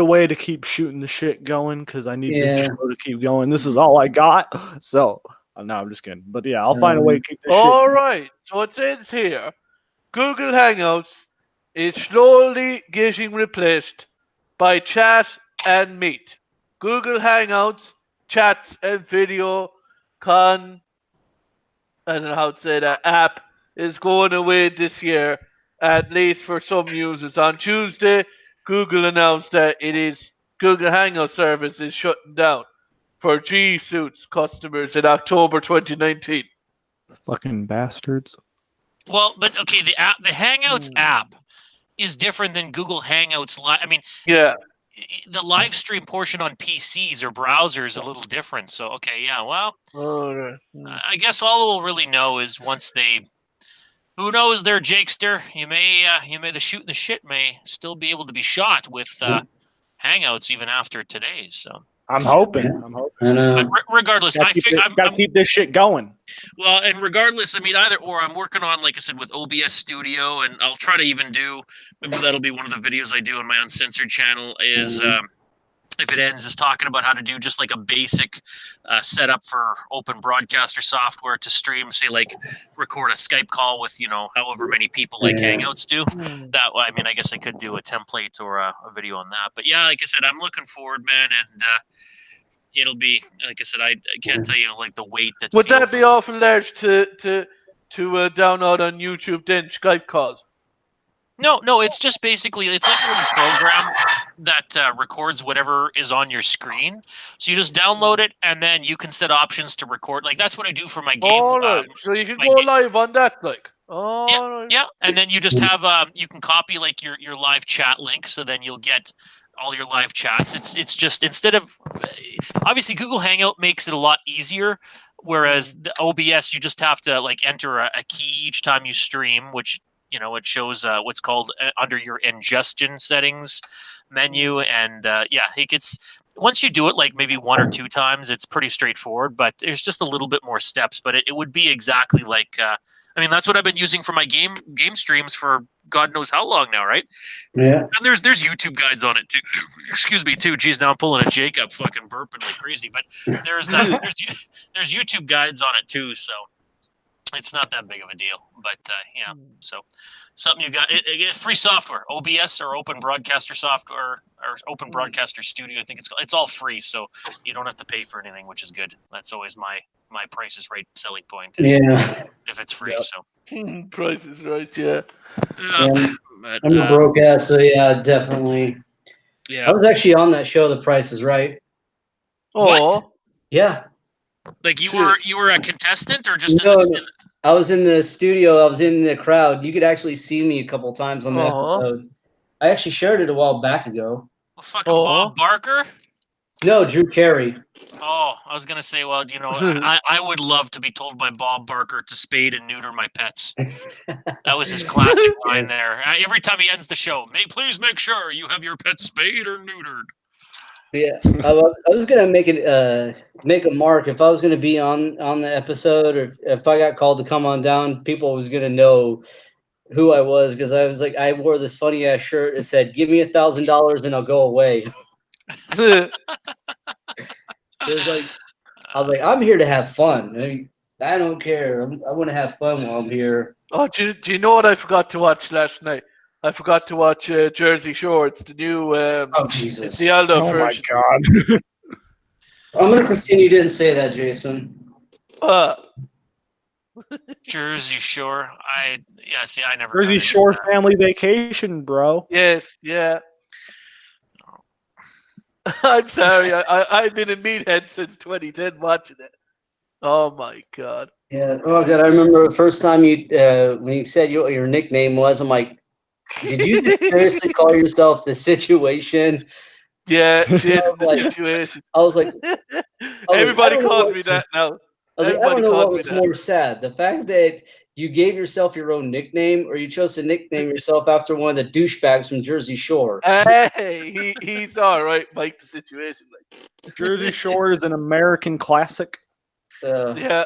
a way to keep shooting the shit going because I need the show to keep going. This is all I got. So no, I'm just kidding. But yeah, I'll find a way to keep this shit. All right. So it says here, Google Hangouts is slowly getting replaced by chat and meet. Google Hangouts, chats and video I don't know how to say that, app is going away this year, at least for some users. On Tuesday, Google announced that Google Hangout service is shutting down for G Suite's customers in October 2019. Fucking bastards. Well, but okay, the Hangouts app is different than Google Hangouts Live. I mean, Yeah. the live stream portion on PCs or browsers is a little different. So, okay, yeah, well, I guess all we'll really know is once they, who knows there, Jakester, the shoot the shit may still be able to be shot with Hangouts even after today's. So I'm hoping. I know. But regardless, Gotta keep this shit going. Well, and regardless, I mean, either or, I'm working on, like I said, with OBS Studio, and I'll try to even do, maybe that'll be one of the videos I do on my uncensored channel, is if it ends, is talking about how to do just like a basic setup for open broadcaster software to stream, say like record a Skype call with, however many people like Hangouts do. That, I mean, I guess I could do a template or a video on that. But yeah, like I said, I'm looking forward, man, and it'll be, like I said, I can't tell you like the weight that. Would that be awful large to download on YouTube then, Skype calls? No, it's just basically, it's like a little program that records whatever is on your screen. So you just download it, and then you can set options to record. Like, that's what I do for my game. All right. So you can go live on that, like. Yeah. And then you just have, you can copy like your live chat link, so then you'll get all your live chats. It's just, instead of, obviously Google Hangout makes it a lot easier, whereas the OBS, you just have to like enter a key each time you stream, which, it shows what's called under your ingestion settings menu. And it gets, once you do it like maybe 1 or 2 times, it's pretty straightforward, but there's just a little bit more steps. But it would be exactly like, I mean, that's what I've been using for my game streams for God knows how long now, right? Yeah. And there's YouTube guides on it too. Excuse me, too. Geez, now I'm pulling a Jacob, fucking burping like crazy. But there's YouTube guides on it too, so it's not that big of a deal. But so something you got. It's free software, OBS or Open Broadcaster Software or Open Broadcaster Studio, I think it's called. It's all free, so you don't have to pay for anything, which is good. That's always my Price is Right selling point. If it's free, so. Price is Right, yeah. But, I'm a broke ass, so yeah, definitely. Yeah. I was actually on that show, The Price is Right. What? Yeah. Like you were a contestant or just No, I was in the studio. I was in the crowd. You could actually see me a couple times on the episode. I actually shared it a while back ago. Fucking Bob Barker? No, Drew Carey. Oh, I was gonna say, well, I would love to be told by Bob Barker to spade and neuter my pets. That was his classic line there. Every time he ends the show, please make sure you have your pet spayed or neutered. Yeah, I was gonna make a mark if I was gonna be on the episode, or if I got called to come on down, people was gonna know who I was, because I was like, I wore this funny ass shirt that said, "Give me $1,000 and I'll go away." It was like, I was like, I'm here to have fun. I don't care. I want to have fun while I'm here. Oh, do you know what I forgot to watch last night? I forgot to watch Jersey Shore. It's the new. Oh Jesus! It's the Aldo version. Oh my God! I'm gonna pretend you didn't say that, Jason. Jersey Shore. I never. Jersey Shore Family Vacation, bro. Yes, yeah. I'm sorry. I've been a meathead since 2010 watching it. Oh my God. Yeah. Oh God, I remember the first time when you said what your nickname was. I'm like, did you just seriously call yourself The Situation? Yeah, Jason The Situation. I was like, everybody calls me that now. I don't know what was more sad, the fact that you gave yourself your own nickname, or you chose to nickname yourself after one of the douchebags from Jersey Shore. Hey, he's all right, Mike. The Situation, like Jersey Shore is an American classic. Yeah,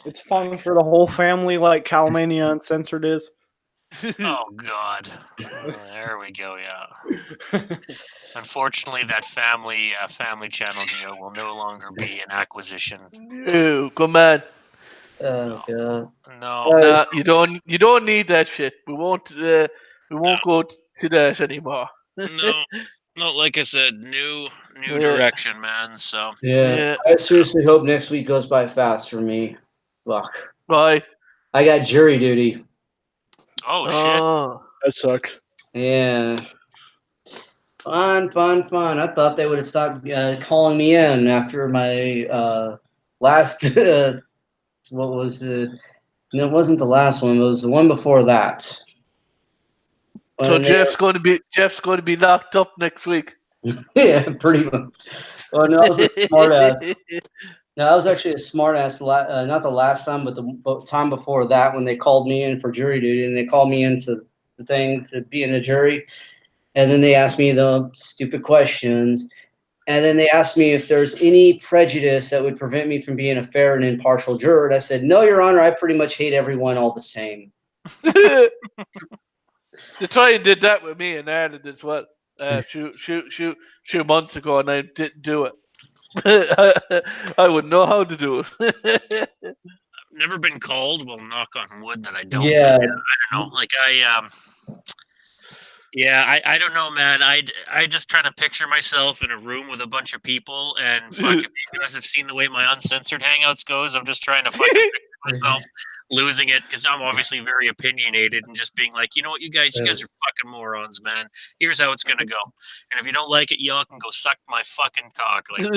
it's fun for the whole family, like Cowmania Uncensored is. Oh God, there we go. Yeah. Unfortunately, that family channel deal will no longer be an acquisition. No, come on. Oh God. No, you don't need that shit. We won't go to that anymore. No, like I said, new direction, man. So yeah, I seriously hope next week goes by fast for me. Fuck. Bye. I got jury duty. Oh shit. That sucks. Yeah. Fun. I thought they would have stopped calling me in after my last. What was it? No, it wasn't the last one. It was the one before that. So Jeff's going to be locked up next week. Yeah, pretty much. Oh no, I was a smart ass. No, I was actually a smart ass. Not the last time, but the time before that, when they called me in for jury duty, and they called me into the thing to be in a jury, and then they asked me the stupid questions, and then they asked me if there's any prejudice that would prevent me from being a fair and impartial juror. And I said, "No, Your Honor, I pretty much hate everyone all the same." The trial did that with me in Ireland as well. Shoot months ago, and I didn't do it. I would know how to do it. Never been called. Well, knock on wood that I don't. Yeah. I don't know. Like yeah, I don't know, man. I just try to picture myself in a room with a bunch of people, and fuck, if you guys have seen the way my uncensored hangouts goes, I'm just trying to fucking picture myself losing it because I'm obviously very opinionated and just being like, you know what, you guys are fucking morons, man. Here's how it's gonna go, and if you don't like it, y'all can go suck my fucking cock. Like,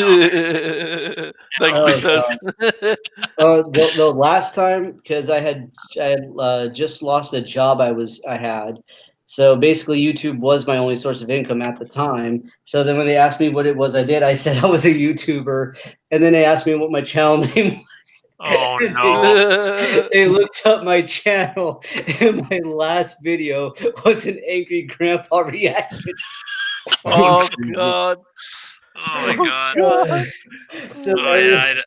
no, the last time, because I had just lost a job I had. So basically, YouTube was my only source of income at the time. So then when they asked me what it was I did, I said I was a YouTuber. And then they asked me what my channel name was. Oh, no. They looked up my channel, and my last video was an angry grandpa reaction. Oh, God. Oh, my God. So yeah,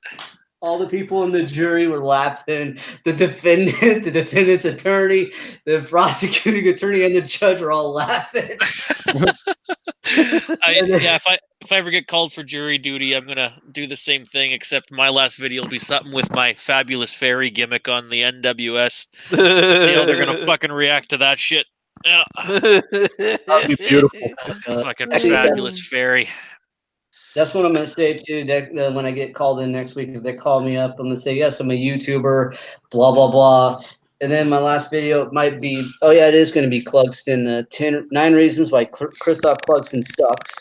all the people in the jury were laughing. The defendant's attorney, the prosecuting attorney, and the judge were all laughing. If I ever get called for jury duty, I'm gonna do the same thing. Except my last video will be something with my fabulous fairy gimmick on the NWS. See how they're gonna fucking react to that shit. Yeah. That'd be beautiful. Fucking fabulous fairy. That's what I'm going to say too. When I get called in next week, if they call me up, I'm going to say, yes, I'm a YouTuber, blah, blah, blah. And then my last video might be, oh yeah, it is going to be Clugston, 9 reasons why Christoph Clugston sucks.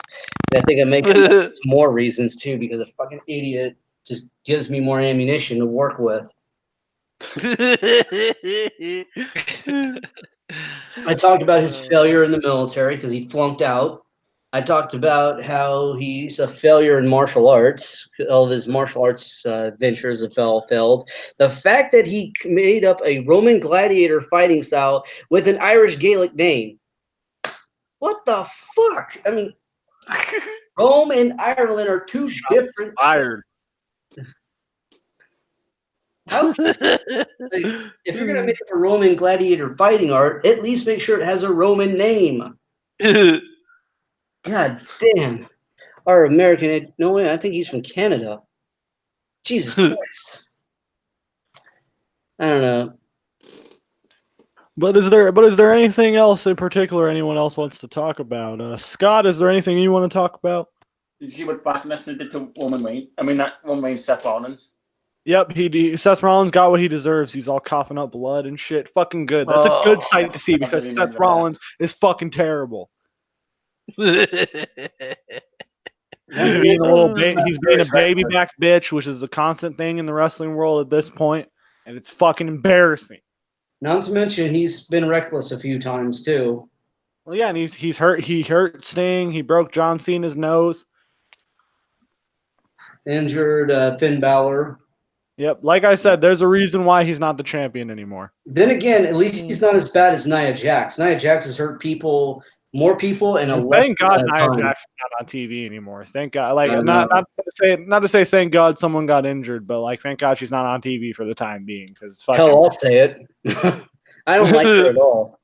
And I think I'm making some more reasons too, because a fucking idiot just gives me more ammunition to work with. I talked about his failure in the military because he flunked out. I talked about how he's a failure in martial arts. All of his martial arts ventures have failed. The fact that he made up a Roman gladiator fighting style with an Irish Gaelic name. What the fuck? I mean, Rome and Ireland are two different. Fired. How if you're going to make up a Roman gladiator fighting art, at least make sure it has a Roman name. God damn. Our American, no way, I think he's from Canada. Jesus Christ. I don't know. But is there anything else in particular anyone else wants to talk about? Scott, is there anything you want to talk about? Did you see what Brock Lesnar did to Roman Reigns? I mean, not Roman Reigns, Seth Rollins. Yep, Seth Rollins got what he deserves. He's all coughing up blood and shit. Fucking good. That's a good sight to see because Seth Rollins is fucking terrible. He's being a baby back bitch, which is a constant thing in the wrestling world at this point, and it's fucking embarrassing. Not to mention he's been reckless a few times too. Well, yeah, and he's hurt. He hurt Sting. He broke John Cena's nose. Injured Finn Balor. Yep, like I said, there's a reason why he's not the champion anymore. Then again, at least he's not as bad as Nia Jax. Nia Jax has hurt more people, and thank God Nia Jax is not on TV anymore. Thank God. Like not to say thank God someone got injured, but like thank God she's not on TV for the time being because hell, I'll say it. I don't like her at all.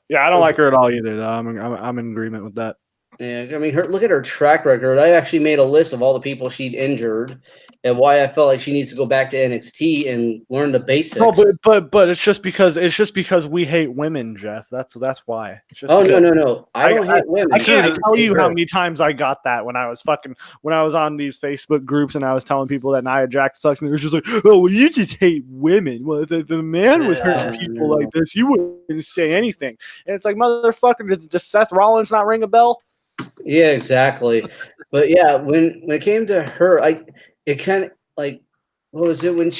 Yeah, I don't like her at all either. Though I'm in agreement with that. Yeah, I mean, look at her track record. I actually made a list of all the people she'd injured and why I felt like she needs to go back to NXT and learn the basics. No, but it's just because we hate women, Jeff. That's why. No. I don't hate women. I can't tell you how many times I got that when I was on these Facebook groups and I was telling people that Nia Jax sucks, and it was just like, oh, well, you just hate women. Well, if the man was hurting people like this, you wouldn't say anything. And it's like, motherfucker, does Seth Rollins not ring a bell? Yeah, exactly. But yeah, when it came to her, it kind of like, what was it when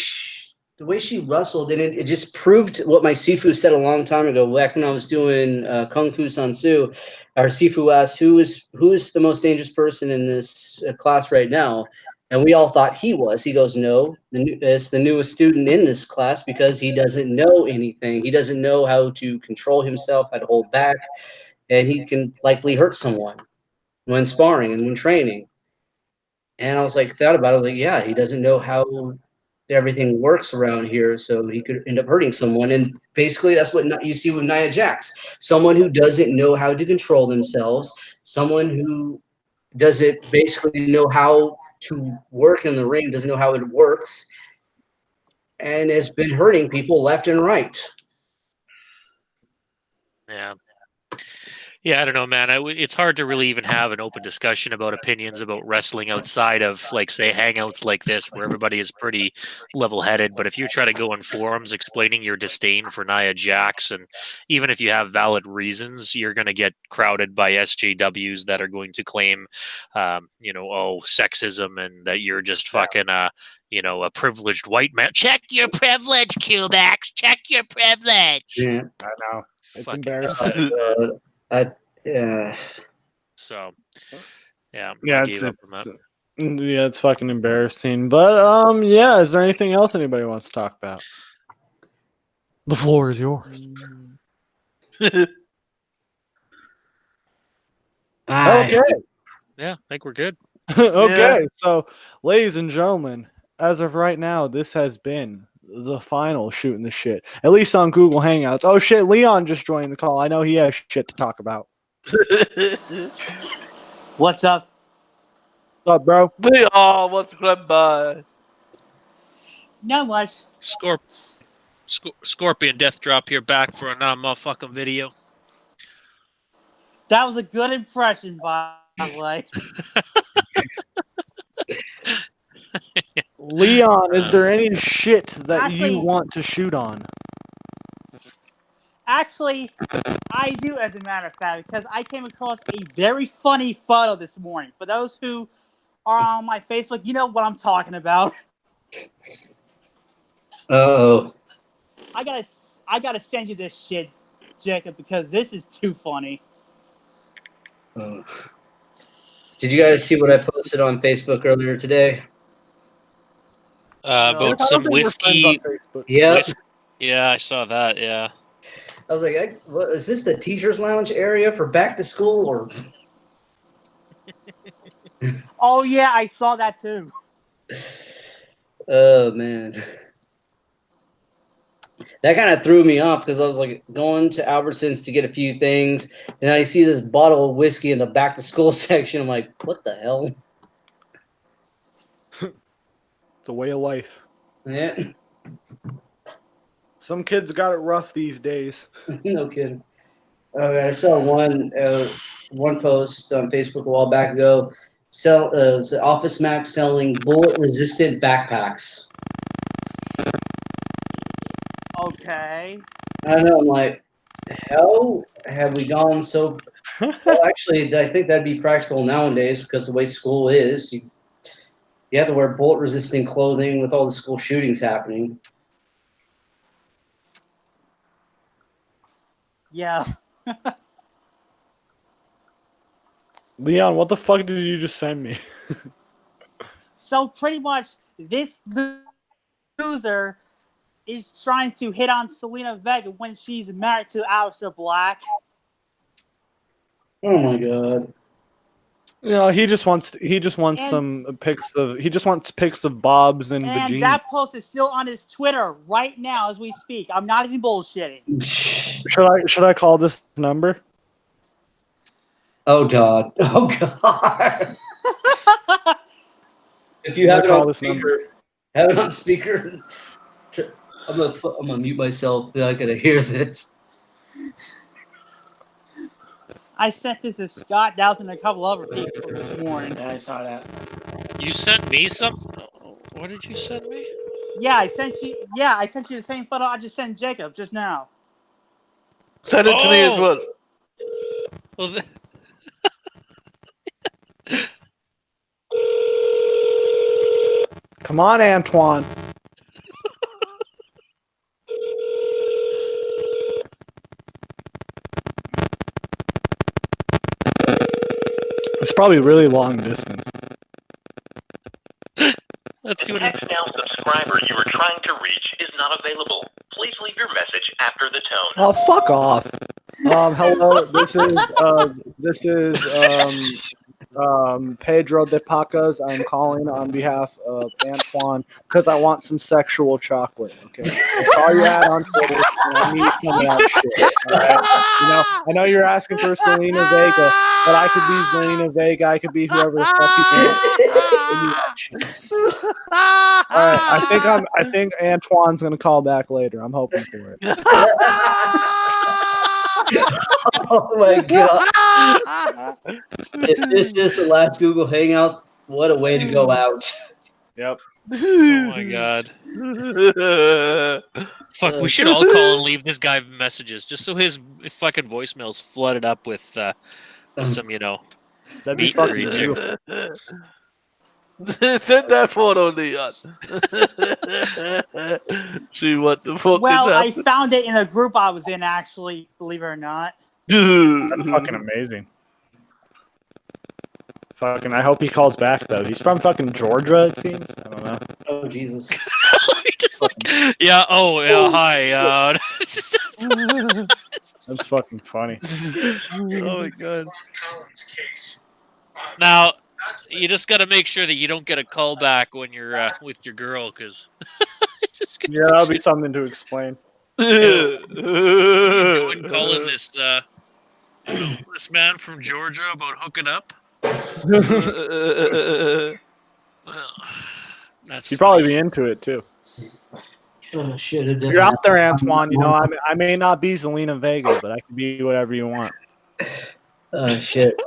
the way she wrestled, and it just proved what my Sifu said a long time ago, back when I was doing Kung Fu San Soo. Our Sifu asked, who is the most dangerous person in this class right now? And we all thought he was. He goes, no, it's the newest student in this class because he doesn't know anything. He doesn't know how to control himself, how to hold back, and he can likely hurt someone when sparring and when training. And I was like, thought about it, like, yeah, he doesn't know how everything works around here, so he could end up hurting someone. And basically, that's what you see with Nia Jax. Someone who doesn't know how to control themselves, someone who doesn't basically know how to work in the ring, doesn't know how it works, and has been hurting people left and right. Yeah. Yeah, I don't know, man. It's hard to really even have an open discussion about opinions about wrestling outside of, like, say, hangouts like this, where everybody is pretty level-headed. But if you try to go on forums explaining your disdain for Nia Jax, and even if you have valid reasons, you're going to get crowded by SJWs that are going to claim, sexism, and that you're just fucking a privileged white man. Check your privilege, Cubax. Check your privilege. Yeah. I know. It's Fucking embarrassing. Yeah. So, yeah, Yeah, I gave up on that. Yeah, it's fucking embarrassing. But yeah, is there anything else anybody wants to talk about? The floor is yours. Okay. Yeah, I think we're good. Okay, so ladies and gentlemen, as of right now, this has been the final Shooting the Shit, at least on Google Hangouts. Oh shit, Leon just joined the call. I know he has shit to talk about. What's up? What's up, bro? Leon, what's going by? Not much. Scorpion Death Drop here, back for a non-motherfucking video. That was a good impression, by the way. Leon, is there any shit that Actually- you want to shoot on? Actually, I do, as a matter of fact, because I came across a very funny photo this morning. For those who are on my Facebook, you know what I'm talking about. Uh-oh. I gotta send you this shit, Jacob, because this is too funny. Did you guys see what I posted on Facebook earlier today? About some whiskey. Yeah. Yeah, I saw that. Yeah. I was like, what, is this the teacher's lounge area for back to school? Or Oh yeah, I saw that too. oh man, that kind of threw me off because I was like going to Albertsons to get a few things, and I see this bottle of whiskey in the back to school section. I'm like, what the hell? It's a way of life. Yeah, Some kids got it rough these days. no kidding. I saw one post on Facebook a while back ago. It's Office Max selling bullet-resistant backpacks. Okay. I don't know. I'm like, how have we gone so? Well, actually, I think that'd be practical nowadays because the way school is, you have to wear bullet-resistant clothing with all the school shootings happening. Yeah. Leon, what the fuck did you just send me? So pretty much, this loser is trying to hit on Selena Vega when she's married to Aleister Black. Oh my god! He just wants some pics of Bob's and And Vagine. that post is still on his Twitter right now as we speak. I'm not even bullshitting. Should I call this number? Oh god! Oh god! If you have it on speaker, have it on speaker. I'm gonna mute myself. I gotta hear this. I sent this to Scott Dowson and a couple other people this morning. Yeah, I saw that. You sent me something? What did you send me? Yeah, I sent you the same photo I just sent Jacob just now. Send it to me as well. Well, Come on, Antoine. It's probably really long distance. let's see what The he's. now subscriber you are trying to reach is not available. Please leave your message after the tone. Oh, fuck off. Hello. This is Pedro de Pacas. I'm calling on behalf of Antoine because I want some sexual chocolate. Okay, I saw your ad on Twitter, and I need some of that shit. All right, I know you're asking for Selena Vega, but I could be Selena Vega. I could be whoever the fuck you want. Give me that shit. All right, I think Antoine's gonna call back later. I'm hoping for it. Oh my god! If this is the last Google Hangout, what a way to go out! Yep. Oh my god. Fuck, we should all call and leave this guy messages just so his fucking voicemail's flooded up with some, That'd be meat fucking reads here. Send that photo, Leon. See what the fuck Well, is I happening. found it in a group I was in, actually, believe it or not. That's fucking amazing. Fucking, I hope he calls back though. He's from fucking Georgia, it seems. I don't know. Oh Jesus! Just like, yeah. Oh yeah. Hi. That's fucking funny. Oh my god. Now, you just got to make sure that you don't get a call back when you're with your girl, because Yeah, that'll be something to explain. Going calling this this man from Georgia about hooking up. Well, that's You'd probably be into it too. Oh shit! It did You're out there, happen. Antoine. I may not be Zelina Vega, but I can be whatever you want. Oh shit!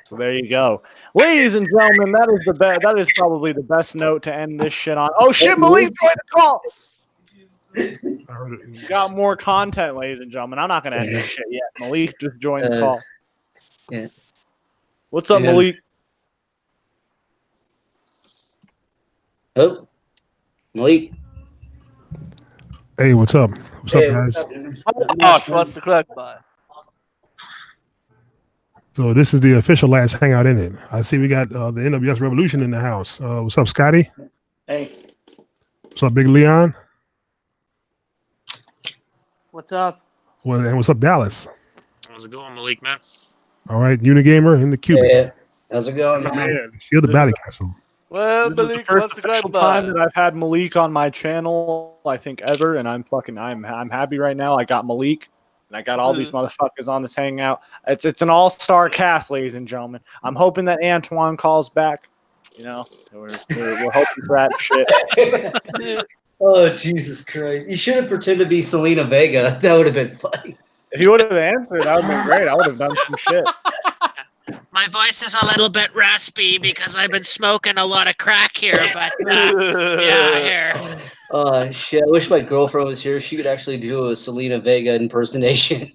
So there you go, ladies and gentlemen. That is the best. That is probably the best note to end this shit on. Oh shit, Malik joined the call. We got more content, ladies and gentlemen. I'm not gonna end this shit yet. Malik just joined the call. Yeah. What's up, Yeah. Malik? Oh, Malik. Hey, what's up? What's Hey, up, guys? Gosh, what's the click by? So this is the official last hangout in it. I see we got the NWS Revolution in the house. What's up, Scotty? Hey, What's up, Big Leon? What's up? Well, and what's up, Dallas? How's it going, Malik, man? All right, Unigamer in the Cubic. Yeah. How's it going, man? Man, shield the Valley Castle. Well, This is the Malik, first what's the official click time by? that I've had Malik on my channel, I think, ever, and I'm happy right now. I got Malik, and I got all these motherfuckers on this hangout. It's an all-star cast, ladies and gentlemen. I'm hoping that Antoine calls back. We're hoping for that shit. Oh Jesus Christ! You should have pretended to be Selena Vega. That would have been funny. If you would have answered, that would have been great. I would have done some shit. My voice is a little bit raspy because I've been smoking a lot of crack here, but yeah, here. Oh shit! I wish my girlfriend was here. She could actually do a Selena Vega impersonation.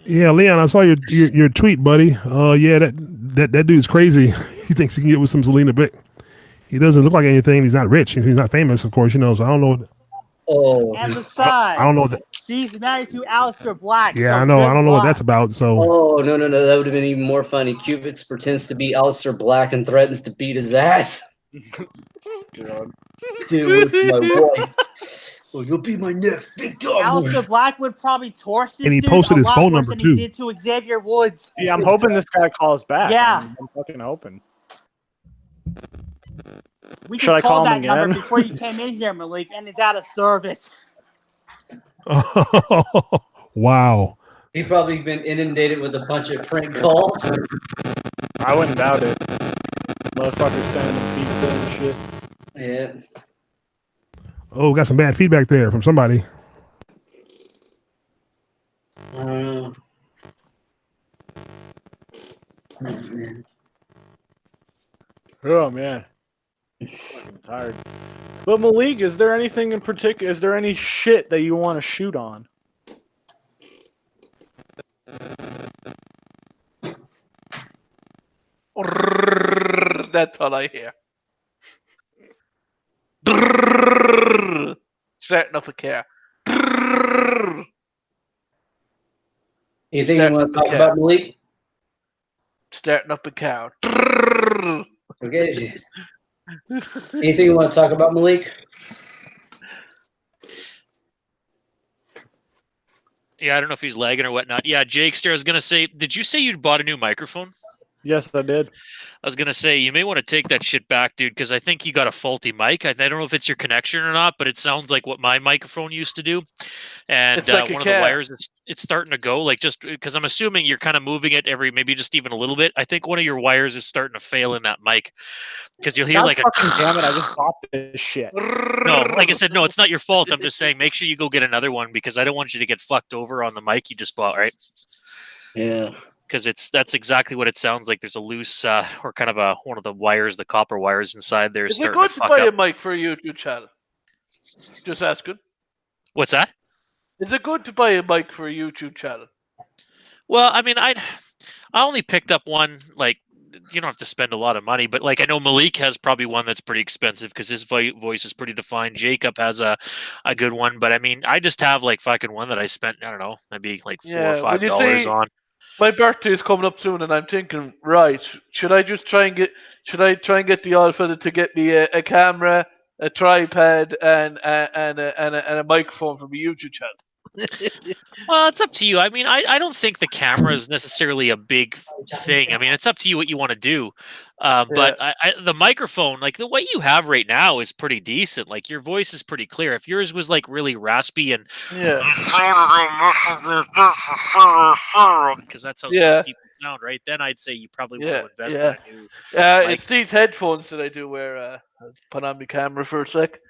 Yeah, Leon, I saw your tweet, buddy. Yeah, that dude's crazy. He thinks he can get with some Selena Vick. He doesn't look like anything. He's not rich. He's not famous, of course. So I don't know. Oh. And besides, I don't know. she's married to Aleister Black. Yeah, so I know. I good don't know what luck. that's about. So. Oh no! That would have been even more funny. Cubix pretends to be Aleister Black and threatens to beat his ass. God. Dude, with my wife. Well, you'll be my next big dog. Aleister Black would probably torch this And he dude posted a his lot phone worse number, than too. He did to Xavier Woods. Yeah, I'm hoping this guy calls back. Yeah. I'm fucking hoping. We Should I just call called him that number again? before you came in here, Malik, and it's out of service. Wow. He probably been inundated with a bunch of prank calls. I wouldn't doubt it. Motherfuckers sending him pizza and shit. Yeah. Oh, got some bad feedback there from somebody. Oh, man. Oh man, I'm fucking tired. But Malik, is there anything in particular? Is there any shit that you want to shoot on? That's all I hear. Starting up a car. Anything you want to talk about, Malik? Starting up a cow. Okay, jeez. Anything you want to talk about, Malik? Yeah, I don't know if he's lagging or whatnot. Yeah, Jakester, I was gonna say, did you say you bought a new microphone? Yes, I did. I was gonna say you may want to take that shit back, dude, because I think you got a faulty mic. I don't know if it's your connection or not, but it sounds like what my microphone used to do. And It's like a one of the cat. wires, it's starting to go. Like just because I'm assuming you're kind of moving it maybe just even a little bit. I think one of your wires is starting to fail in that mic because you'll hear God like a. fucking damn it! I just bought this shit. No, like I said, no, it's not your fault. I'm just saying, make sure you go get another one because I don't want you to get fucked over on the mic you just bought, right? Yeah. Because that's exactly what it sounds like. There's a loose or kind of one of the wires, the copper wires inside there, is Is it starting good to to fuck buy up. a mic for a YouTube channel? Just asking. What's that? Is it good to buy a mic for a YouTube channel? Well, I mean, I only picked up one. Like, you don't have to spend a lot of money, but like I know Malik has probably one that's pretty expensive because his voice is pretty defined. Jacob has a good one, but I mean, I just have like fucking one that I spent, I don't know, maybe like $4 or When you $5 see on. my birthday is coming up soon, and I'm thinking, right, should I try and get the old fella to get me a camera, a tripod, and a microphone from a YouTube channel? Well, it's up to you. I mean, I don't think the camera is necessarily a big thing. I mean, it's up to you what you want to do. But the microphone, like the way you have right now, is pretty decent. Like your voice is pretty clear. If yours was like really raspy and Yeah, because that's how some people sound, right? Then I'd say you probably want to invest in a new. It's these headphones that I do wear. I'll put on my camera for a sec.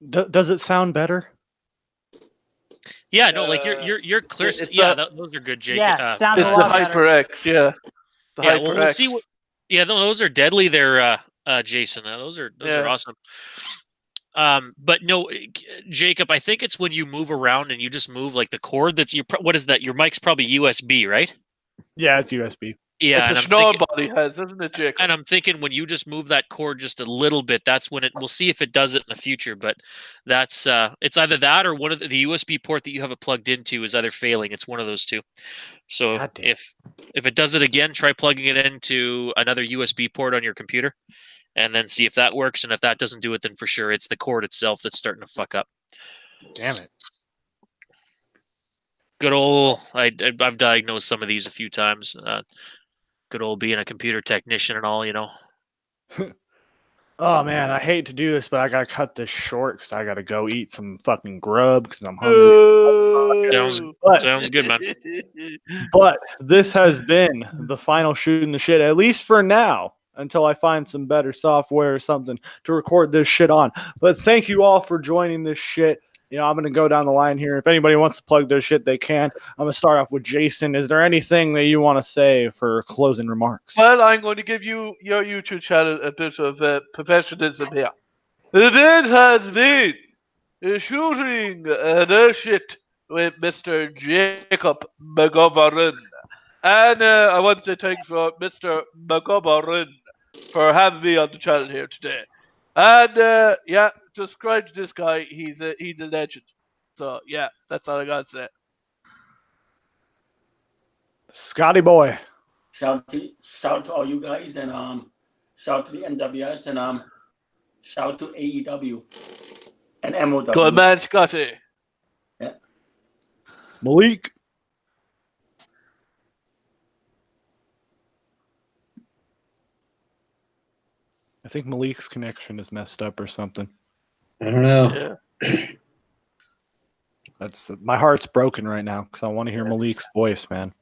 Does it sound better? Yeah, no, like you're clear. Those are good, Jake. Yeah, sounds It's a the lot better. HyperX, yeah. The Yeah, well, we'll HyperX. see what. Yeah, no, those are deadly. They're Jason. Those are awesome. But no, Jacob, I think it's when you move around and you just move like the cord. What is that? Your mic's probably USB, right? Yeah, it's USB. Yeah, It's a Schnorr body has, isn't it, Jacob? And I'm thinking when you just move that cord just a little bit, that's when we'll see if it does it in the future. But that's it's either that or one of the USB port that you have it plugged into is either failing. It's one of those two. So if it does it again, try plugging it into another USB port on your computer, and then see if that works. And if that doesn't do it, then for sure it's the cord itself that's starting to fuck up. Damn it. Good old, I've diagnosed some of these a few times. Good old being a computer technician and all, you know. Oh man, I hate to do this, but I gotta cut this short because I gotta go eat some fucking grub because I'm hungry. Sounds good, man. But this has been the final shooting the shit, at least for now, until I find some better software or something to record this shit on. But thank you all for joining this shit. You know, I'm going to go down the line here. If anybody wants to plug their shit, they can. I'm going to start off with Jason. Is there anything that you want to say for closing remarks? Well, I'm going to give you your YouTube channel a bit of professionalism here. It has been shooting the shit with Mr. Jacob McGovern. And I want to say thanks for Mr. McGovern for having me on the channel here today. And subscribe to this guy. He's a legend. So yeah, that's all I got to say. Scotty boy. Shout to all you guys, and shout to the NWS, and shout to AEW and MOW. Good man, Scotty. Yeah. Malik. I think Malik's connection is messed up or something. I don't know. Yeah. My heart's broken right now because I want to hear Malik's voice, man.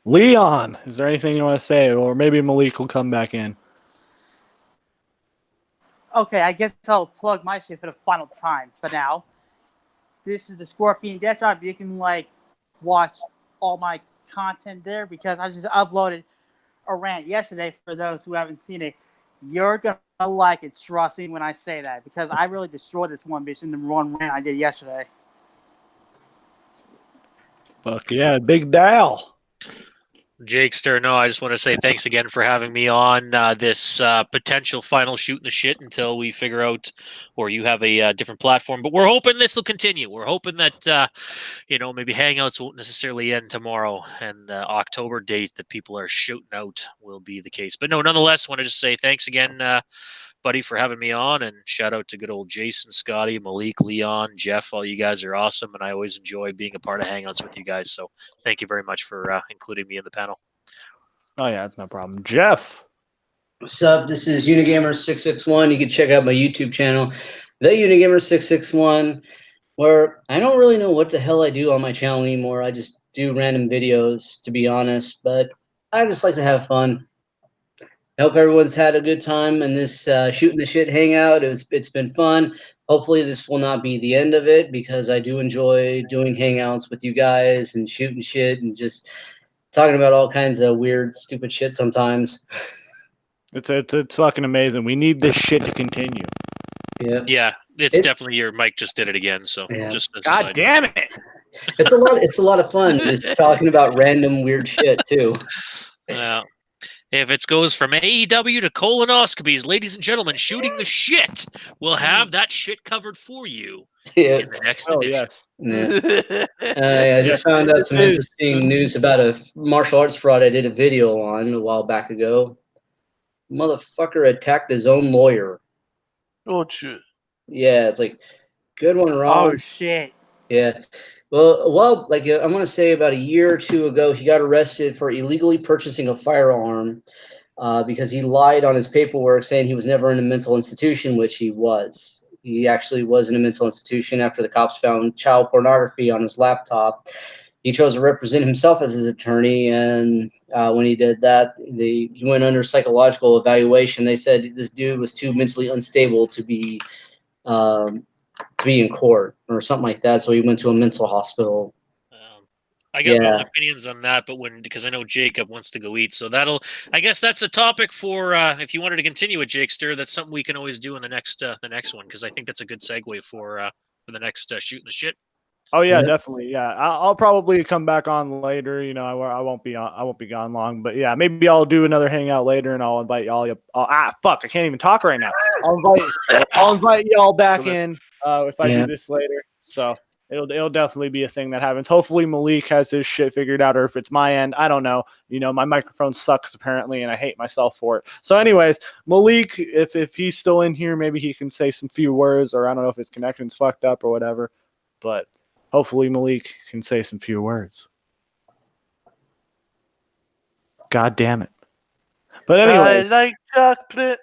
Leon, is there anything you want to say? Or maybe Malik will come back in. Okay, I guess I'll plug my shit for the final time for now. This is the Scorpion Death Drop. You can watch all my content there because I just uploaded a rant yesterday for those who haven't seen it. You're gonna like it, trust me when I say that, because I really destroyed this one bitch in the one rant I did yesterday. Fuck yeah, Big Dal. Jakester, no, I just want to say thanks again for having me on this potential final shooting the shit until we figure out, or you have a different platform. But we're hoping this will continue. We're hoping that, maybe Hangouts won't necessarily end tomorrow, and the October date that people are shooting out will be the case. But no, nonetheless, want to just say thanks again buddy, for having me on, and shout out to good old Jason, Scotty, Malik, Leon, Jeff. All you guys are awesome, and I always enjoy being a part of Hangouts with you guys. So thank you very much for including me in the panel. Oh yeah, it's no problem. Jeff. What's up? This is Unigamer661. You can check out my YouTube channel, The Unigamer661, where I don't really know what the hell I do on my channel anymore. I just do random videos, to be honest, but I just like to have fun. I hope everyone's had a good time in this Shooting the Shit hangout. It's been fun. Hopefully this will not be the end of it, because I do enjoy doing hangouts with you guys and shooting shit and just talking about all kinds of weird, stupid shit sometimes. It's fucking amazing. We need this shit to continue. Yeah, it's definitely your Mike just did it again. So just as a God side damn it! It's a lot of fun just talking about random weird shit too. Yeah. If it goes from AEW to colonoscopies, ladies and gentlemen, shooting the shit, we'll have that shit covered for you in the next edition. Yes. Yeah. I just found out some interesting news about a martial arts fraud I did a video on a while back ago. Motherfucker attacked his own lawyer. Oh shit. Yeah, it's like, good one, Ron. Oh shit. Yeah. Well, like I'm going to say about a year or two ago, he got arrested for illegally purchasing a firearm because he lied on his paperwork saying he was never in a mental institution, which he was. He actually was in a mental institution after the cops found child pornography on his laptop. He chose to represent himself as his attorney, and when he did that, he went under psychological evaluation. They said this dude was too mentally unstable to be in court or something like that, so he went to a mental hospital. I got my own opinions on that, but because I know Jacob wants to go eat, so I guess that's a topic for if you wanted to continue with Jakester, that's something we can always do in the next one, because I think that's a good segue for the next Shooting the Shit. Oh yeah, definitely. Yeah, I'll probably come back on later. You know, I won't be gone long, but yeah, maybe I'll do another hangout later, and I'll invite y'all. Fuck, I can't even talk right now. I'll invite y'all back in if I do this later. So it'll definitely be a thing that happens. Hopefully Malik has his shit figured out, or if it's my end, I don't know. You know, my microphone sucks apparently, and I hate myself for it. So, anyways, Malik, if he's still in here, maybe he can say some few words, or I don't know if his connection's fucked up or whatever, but. Hopefully Malik can say some few words. God damn it. But anyway. I like chocolate.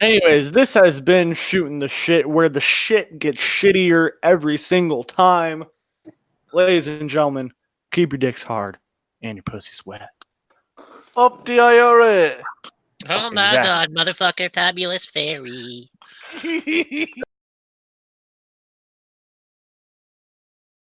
Anyways, this has been Shooting the Shit, where the shit gets shittier every single time. Ladies and gentlemen, keep your dicks hard and your pussies wet. Up the IRA. Oh my god, motherfucker, fabulous fairy.